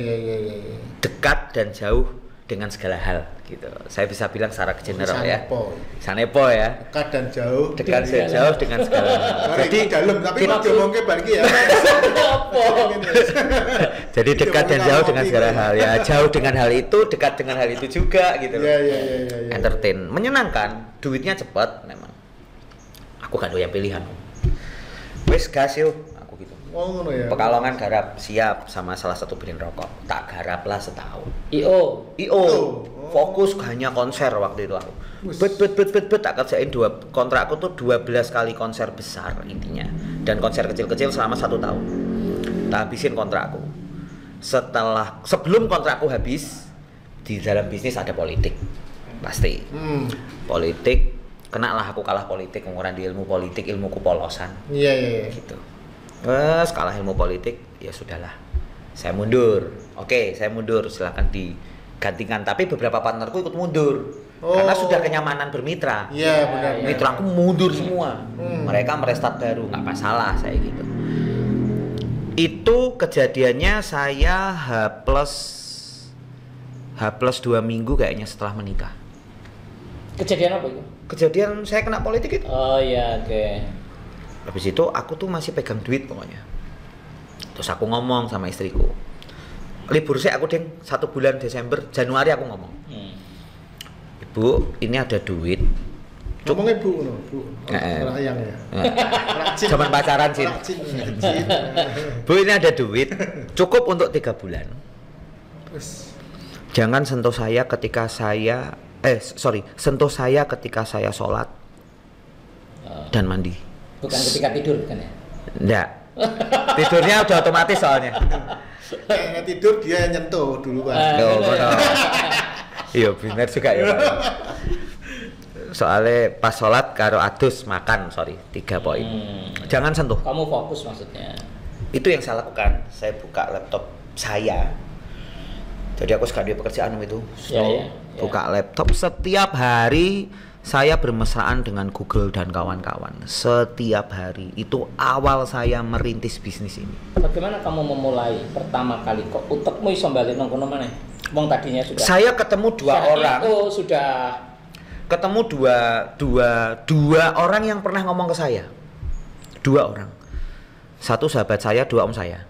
S1: Dekat dan jauh dengan segala hal gitu. Saya bisa bilang secara general ya. Sanepo ya.
S2: Dekat dan jauh
S1: dengan segala hal.
S2: Jadi dalam tapi kok diomongke bar iki ya.
S1: Jadi dekat dan jauh dengan segala hal ya. Jauh dengan hal itu, dekat dengan hal itu juga gitu loh.
S2: Iya.
S1: Entertain, menyenangkan, duitnya cepat memang. Aku kan doyan pilihan. Wes gas yuk.
S2: Oh ngono ya.
S1: Pekalongan garap siap sama salah satu brand rokok. Tak garap lah setahun.
S3: IO.
S1: Fokus hanya konser waktu itu aku. Bet tak kerjain kontrakku tuh 12 kali konser besar intinya. Dan konser kecil-kecil selama 1 tahun. tak habisin kontrakku. Sebelum kontrakku habis, di dalam bisnis ada politik, pasti. Politik, kenalah aku kalah politik, pengurangan di ilmu politik, ilmuku polosan.
S2: Iya.
S1: Gitu. Kalah ilmu politik, ya sudahlah. Saya mundur. Oke, saya mundur. Silakan digantikan. Tapi beberapa partnerku ikut mundur. Karena sudah kenyamanan bermitra.
S2: Iya, benar.
S1: Mitraku mundur semua. Mereka merestart baru, nggak masalah saya gitu. Itu kejadiannya saya H plus 2 minggu kayaknya setelah menikah.
S3: Kejadian apa itu?
S1: Kejadian saya kena politik itu.
S3: Oh iya, oke.
S1: Habis itu aku tuh masih pegang duit pokoknya. Terus aku ngomong sama istriku, libur saya aku 1 bulan Desember, Januari aku ngomong, Ibu, ini ada duit.
S2: Ngomongnya Bu. Rayang ya.
S1: Zaman pacaran sih. Bu, ini ada duit, cukup untuk 3 bulan. Jangan sentuh saya ketika saya sentuh saya ketika saya sholat dan mandi.
S3: Bukan ketika tidur kan ya?
S1: Enggak. Tidurnya udah otomatis soalnya.
S2: Tidur dia nyentuh dulu Pak.
S1: Iya benar juga ya Pak. Soalnya pas sholat karo adus makan, 3 poin. Jangan sentuh.
S3: Kamu fokus maksudnya?
S1: Itu yang saya lakukan. Saya buka laptop saya. Jadi aku sekali pekerjaan itu. Buka laptop setiap hari. Saya bermesraan dengan Google dan kawan-kawan setiap hari. Itu awal saya merintis bisnis ini.
S3: Bagaimana kamu memulai pertama kali kok utekmu iso bali nang kono maneh? Wong tadinya sudah.
S1: Saya ketemu dua orang.
S3: Oh, sudah
S1: ketemu dua orang yang pernah ngomong ke saya. 2 orang. 1 sahabat saya, 2 om saya.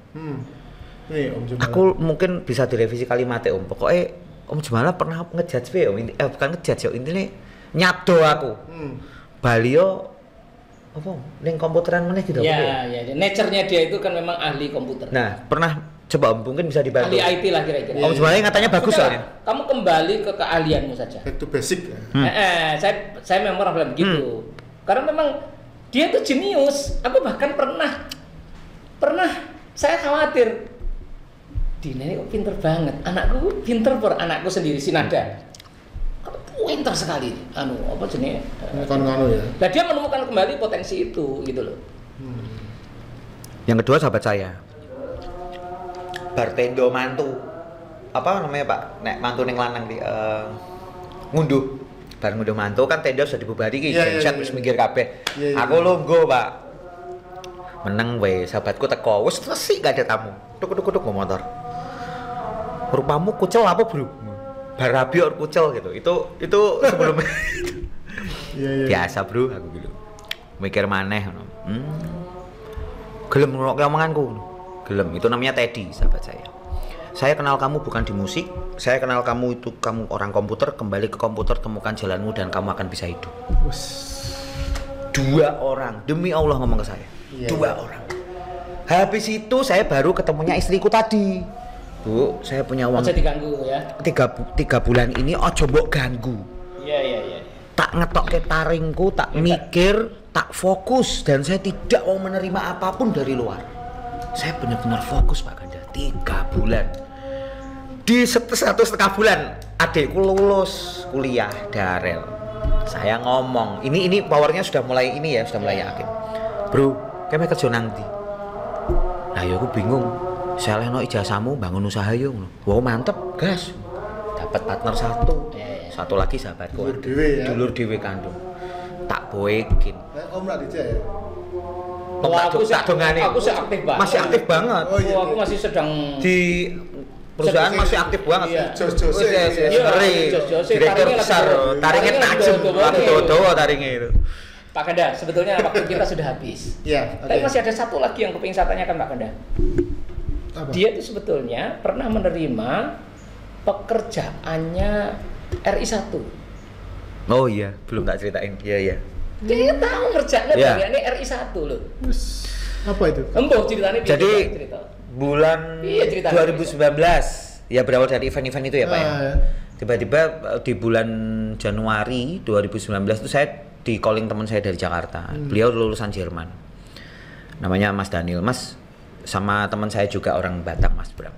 S2: Nih, Om Jumala.
S1: Aku mungkin bisa direvisi kalimatnya Om. Pokoknya Om Jumala pernah ngejudge Om. Bukan ngejudge ya, intinya nyado aku. Balio apa? Ning komputeran meneh gitu.
S3: Ya. Nature-nya dia itu kan memang ahli komputer.
S1: Nah, pernah coba Om mungkin bisa dibantu.
S3: Ahli IT lah kira-kira.
S1: Om Jumala katanya bagus soalnya.
S3: Kamu kembali ke keahlianmu saja.
S2: Back to basic.
S3: Saya memang orang bilang begitu. Karena memang dia tuh jenius. Aku bahkan pernah saya khawatir. Dina ini kok pinter banget. Anakku pinter anakku sendiri Sinada. Pinter sekali, apa jenis?
S2: Ya.
S3: Nah dia menemukan kembali potensi itu, gitu loh.
S1: Yang kedua sahabat saya, Bartendo mantu, apa namanya Pak? Nek mantu neng lanang di ngunduh, bar ngunduh mantu kan tenda sudah dibubari ki, chat wis minggir kabeh. Aku lungguh Pak, meneng we sahabatku teko, wis resik gak ada tamu, tuk mau motor. Rupamu kucel apa bro? Barabi or kucel gitu. Itu sebelum biasa bro aku gitu. Mikir maneh ngono. Gelem ngrungokne omonganku. Gelem, itu namanya Teddy sahabat saya. Saya kenal kamu bukan di musik, saya kenal kamu itu kamu orang komputer, kembali ke komputer temukan jalanmu dan kamu akan bisa hidup. 2 orang, demi Allah ngomong ke saya. 2 orang. Habis itu saya baru ketemunya istriku tadi. Bu, saya punya uang.
S3: Ojo diganggu ya.
S1: 3 bulan ini ojo mbok ganggu.
S3: Iya.
S1: Tak ngetokke taringku, tak mikir, tak fokus dan saya tidak mau menerima apapun dari luar. Saya benar-benar fokus Pak Ganda. 3 bulan. Di 1,5 bulan adikku lulus kuliah Darel. Saya ngomong, ini powernya sudah mulai yakin. Bro, kayak kerja nang ndi? Lah ya aku bingung. Saya leno ijazahmu bangun usaha yo. Wow mantep, gas. Dapat partner 1. 1 lagi sahabatku. Dulur dhewe kandung. Tak boekin.
S2: Om ra dijak ya.
S3: Aku sih aktif banget.
S1: Masih aktif banget.
S3: Aku masih sedang
S1: di perusahaan masih aktif banget.
S2: Jos-jose.
S1: Direktur besar. Taringnya tajam. Lagi dodo taringnya itu.
S3: Pak Ganda, sebetulnya waktu kita sudah habis.
S2: Iya.
S3: Tapi masih ada 1 lagi yang kepingin saya tanyakan Pak Ganda.
S2: Apa?
S3: Dia itu sebetulnya pernah menerima pekerjaannya RI1.
S1: Oh iya, belum tak ceritain. Iya.
S3: Dia tahu ngerjainnya bagiannya RI1 loh.
S2: Apa itu?
S3: Emboh ceritanya.
S1: Jadi bulan 2019 ya berawal dari event-event itu ya Pak ya. Tiba-tiba di bulan Januari 2019 itu saya di calling teman saya dari Jakarta. Beliau lulusan Jerman. Namanya Mas Daniel. Mas, sama teman saya juga orang Batak, Mas Bram.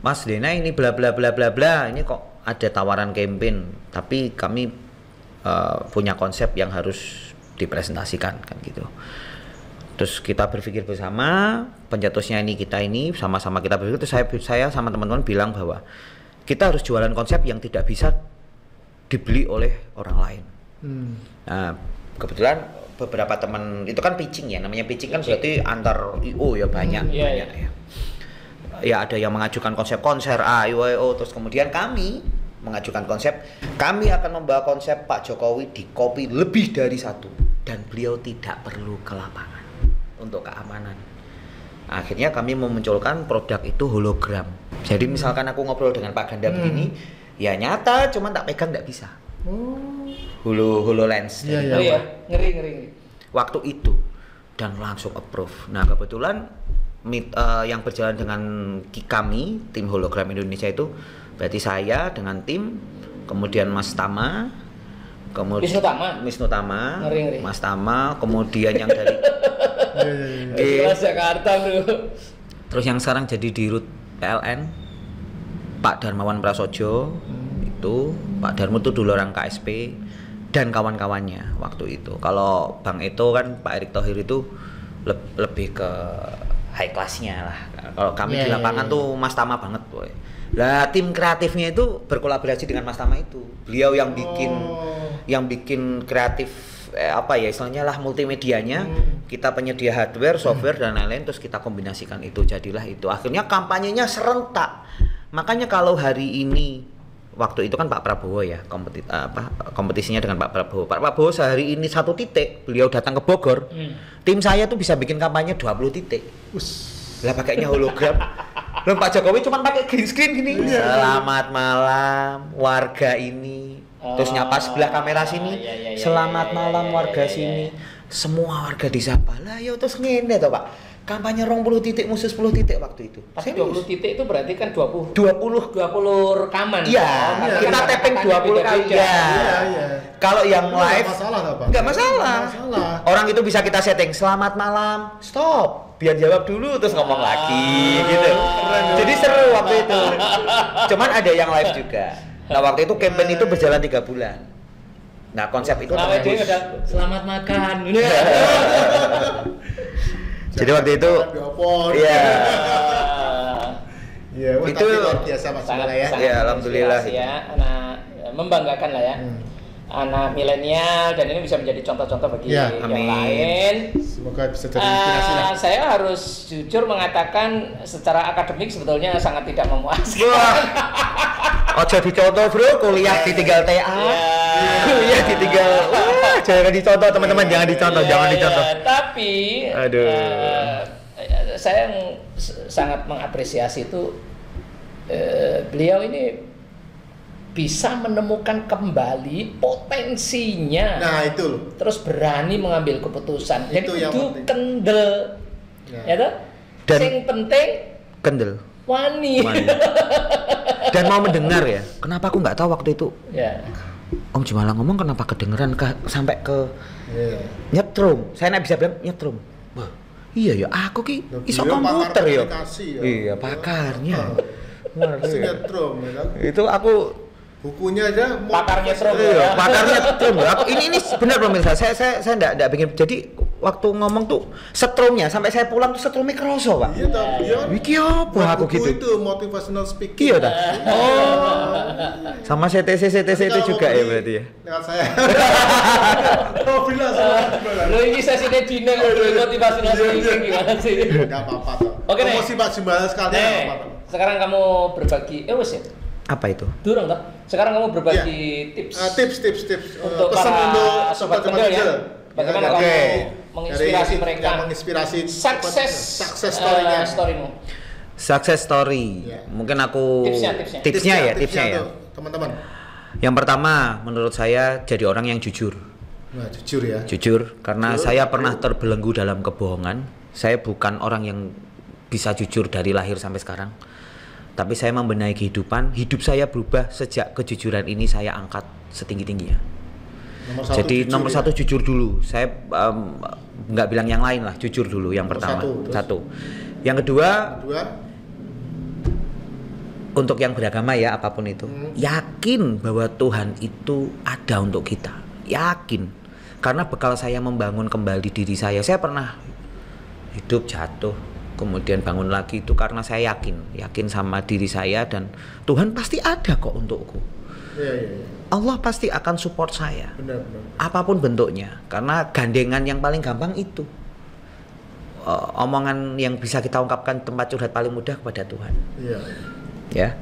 S1: Mas Dena ini bla bla bla bla bla, ini kok ada tawaran campaign, tapi kami punya konsep yang harus dipresentasikan kan gitu. Terus kita berpikir bersama, pencetusnya kita ini sama-sama kita berpikir. Terus saya sama teman-teman bilang bahwa kita harus jualan konsep yang tidak bisa dibeli oleh orang lain. Nah, kebetulan beberapa teman itu kan pitching ya, namanya pitching kan berarti antar IO ya banyak ya. Ya ada yang mengajukan konsep konser A, IO, terus kemudian kami mengajukan konsep, kami akan membawa konsep Pak Jokowi di copy lebih dari satu dan beliau tidak perlu ke lapangan untuk keamanan. Akhirnya kami memunculkan produk itu hologram. Jadi misalkan aku ngobrol dengan Pak Ganda begini, ya nyata, cuman tak pegang nggak bisa. HoloLens.
S3: Ngeri.
S1: Waktu itu dan langsung approve. Nah kebetulan yang berjalan dengan kami tim hologram Indonesia itu berarti saya dengan tim, kemudian Mas Tama, kemudian Wisnu Tama,
S3: ngeri.
S1: Mas Tama, kemudian yang dari
S3: Jakarta bro.
S1: Terus yang sekarang jadi dirut PLN Pak Darmawan Prasojo, itu Pak Darmo itu dulu orang KSP dan kawan-kawannya waktu itu. Kalau Bang Eto kan Pak Erick Thohir itu lebih ke high class-nya lah. Kalau kami di lapangan tuh Mas Tama banget boy. Lah tim kreatifnya itu berkolaborasi dengan Mas Tama itu. Beliau yang bikin kreatif istilahnya lah multimedianya. Kita penyedia hardware, software dan lain-lain, terus kita kombinasikan itu, jadilah itu. Akhirnya kampanyenya serentak. Makanya kalau hari ini, waktu itu kan Pak Prabowo ya kompetisinya dengan Pak Prabowo. Pak Prabowo sehari ini 1 titik, beliau datang ke Bogor. Tim saya tuh bisa bikin kampanye 20 titik. Lah pakainya hologram. Loh Pak Jokowi cuma pakai green screen gini. Selamat malam warga ini. Terus nyapa sebelah kamera sini. Selamat malam warga sini. Semua warga disapa. Lah ya terus ngene toh Pak. Kampanye 20 titik musuh 10 titik waktu itu.
S3: Pasti 20 titik itu berarti kan 20 rekaman.
S1: Iya, kita tapping 20 kali. Iya. Kalau yang live enggak masalah. Orang itu bisa kita setting selamat malam, stop. Biar jawab dulu terus ngomong lagi gitu. Jadi seru waktu itu. Cuman ada yang live juga. Nah, waktu itu campaign itu berjalan 3 bulan. Nah, konsep itu
S3: selamat makan.
S1: Jadi waktu itu
S2: itu luar biasa Mas ya.
S1: Ya, alhamdulillah
S3: ya. Nah, membanggakan lah ya. Anak milenial dan ini bisa menjadi contoh-contoh bagi yang lain.
S2: Semoga bisa jadi inspirasi lah.
S3: Saya harus jujur mengatakan secara akademik sebetulnya sangat tidak memuaskan.
S1: Ojo dicontoh bro, kuliah ditinggal TA. Kuliah ditinggal. Jangan dicontoh teman-teman, jangan dicontoh.
S3: Tapi saya sangat mengapresiasi itu beliau ini bisa menemukan kembali potensinya.
S2: Nah itu.
S3: Terus berani mengambil keputusan. Jadi itu kendel. Ya toh?
S1: Dan
S3: yang penting
S1: kendel.
S3: Wani.
S1: Dan mau mendengar ya. Kenapa aku nggak tahu waktu itu?
S3: Ya.
S1: Om Jumalang ngomong kenapa kedengeran sampai ke nyetrum. Saya nggak bisa bilang nyetrum. Wah, iya ya aku ki iso komputer ya. Iya pakarnya.
S2: Nyetrum ya.
S1: Itu aku
S2: bukunya aja
S3: pakarnya nyetrum
S1: ya. Pakarnya nyetrum. Aku ini benar pemirsa. Saya enggak bikin. Jadi waktu ngomong tuh setrumnya sampai saya pulang tuh setrumnya keroso, Pak.
S2: Iya, tapi
S1: iki apa aku gitu.
S2: Itu motivational speaking.
S1: Iya, sama CTC itu juga ya berarti ya.
S2: Lewat saya.
S3: Oh, bilang sama. Lo ini sesinya Dina motivational speaking gimana sih?
S2: Enggak apa-apa toh.
S3: Oke,
S2: promosi Pak Jembala sekalian enggak apa-apa.
S3: Sekarang kamu berbagi wes ya.
S1: Apa itu?
S3: Durung toh. Sekarang kamu berbagi tips.
S2: Tips
S3: untuk
S2: pesan untuk sobat
S3: kendel ya. Bagaimana kamu menginspirasi mereka?
S2: Menginspirasi
S3: success story-mu.
S1: Success story. Mungkin aku tipsnya ya.
S2: Teman-teman.
S1: Yang pertama menurut saya jadi orang yang jujur.
S2: Nah, jujur ya.
S1: Jujur karena saya pernah terbelenggu dalam kebohongan. Saya bukan orang yang bisa jujur dari lahir sampai sekarang. Tapi saya membenahi kehidupan, hidup saya berubah sejak kejujuran ini saya angkat setinggi-tingginya. Jadi nomor satu jujur dulu. Saya nggak bilang yang lain lah, jujur dulu yang pertama. Satu. Yang kedua, untuk yang beragama ya apapun itu, yakin bahwa Tuhan itu ada untuk kita. Yakin. Karena bekal saya membangun kembali diri saya pernah hidup jatuh, kemudian bangun lagi itu karena saya yakin sama diri saya dan Tuhan pasti ada kok untukku. Allah pasti akan support saya. Benar. Apapun bentuknya. Karena gandengan yang paling gampang itu. Omongan yang bisa kita ungkapkan tempat curhat paling mudah kepada Tuhan. Ya.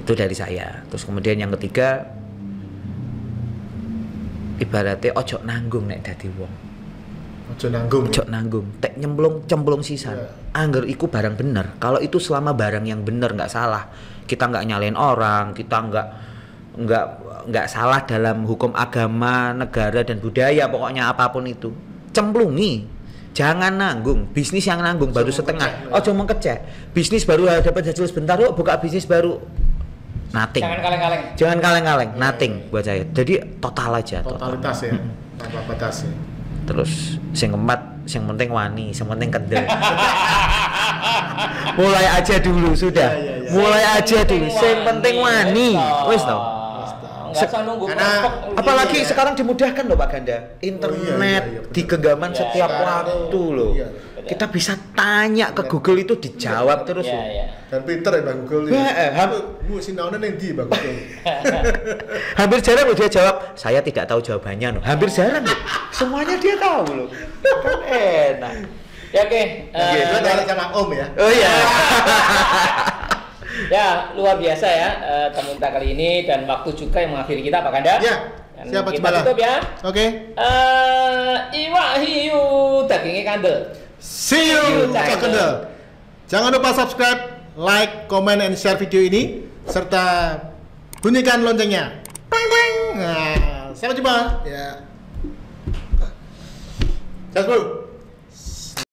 S1: Itu dari saya. Terus kemudian yang ketiga, ibaratnya ojo nanggung nek dadi wong. Ojo nanggung. Tek cemplung sisan. Angger iku barang bener. Kalau itu selama barang yang bener nggak salah, kita nggak nyalain orang, kita nggak salah dalam hukum agama, negara dan budaya, pokoknya apapun itu. Cemplungi. Jangan nanggung, bisnis yang nanggung baru setengah. Ojo mengkecek. Bisnis baru dapat hasil sebentar, yuk buka bisnis baru. Nothing. Jangan kaleng-kaleng. Nothing buat saya. Jadi total aja.
S2: Totalitas ya. Tanpa batas ya.
S1: Terus sing keempat, sing penting wani, sing penting kendel. Mulai aja dulu sudah. Mulai aja dulu. Sing penting wani. Wis toh. Apalagi sekarang dimudahkan loh Pak Ganda, internet di genggaman setiap waktu loh. Kita bisa tanya ke Google itu dijawab terus loh.
S2: Dan pinter ya Bang Google. Mu sinaune ning ndi Bang Google.
S1: Hampir jarang loh dia jawab, saya tidak tahu jawabannya loh. Hampir jarang loh. Semuanya dia tahu loh. Kan enak.
S3: Ya oke.
S2: Itu dari sama Om ya.
S1: Oh iya.
S3: Ya luar biasa ya tamu kita kali ini dan waktu juga yang mengakhiri kita Pak Ganda.
S2: Ya. Siapa
S3: kita tutup ya.
S2: Oke.
S3: Iwak hiu dagingnya kandel.
S2: See you Cak Kendel. Jangan lupa subscribe, like, comment, and share video ini serta bunyikan loncengnya. Bang bang. Nah, sampai jumpa. Ya. Just bro.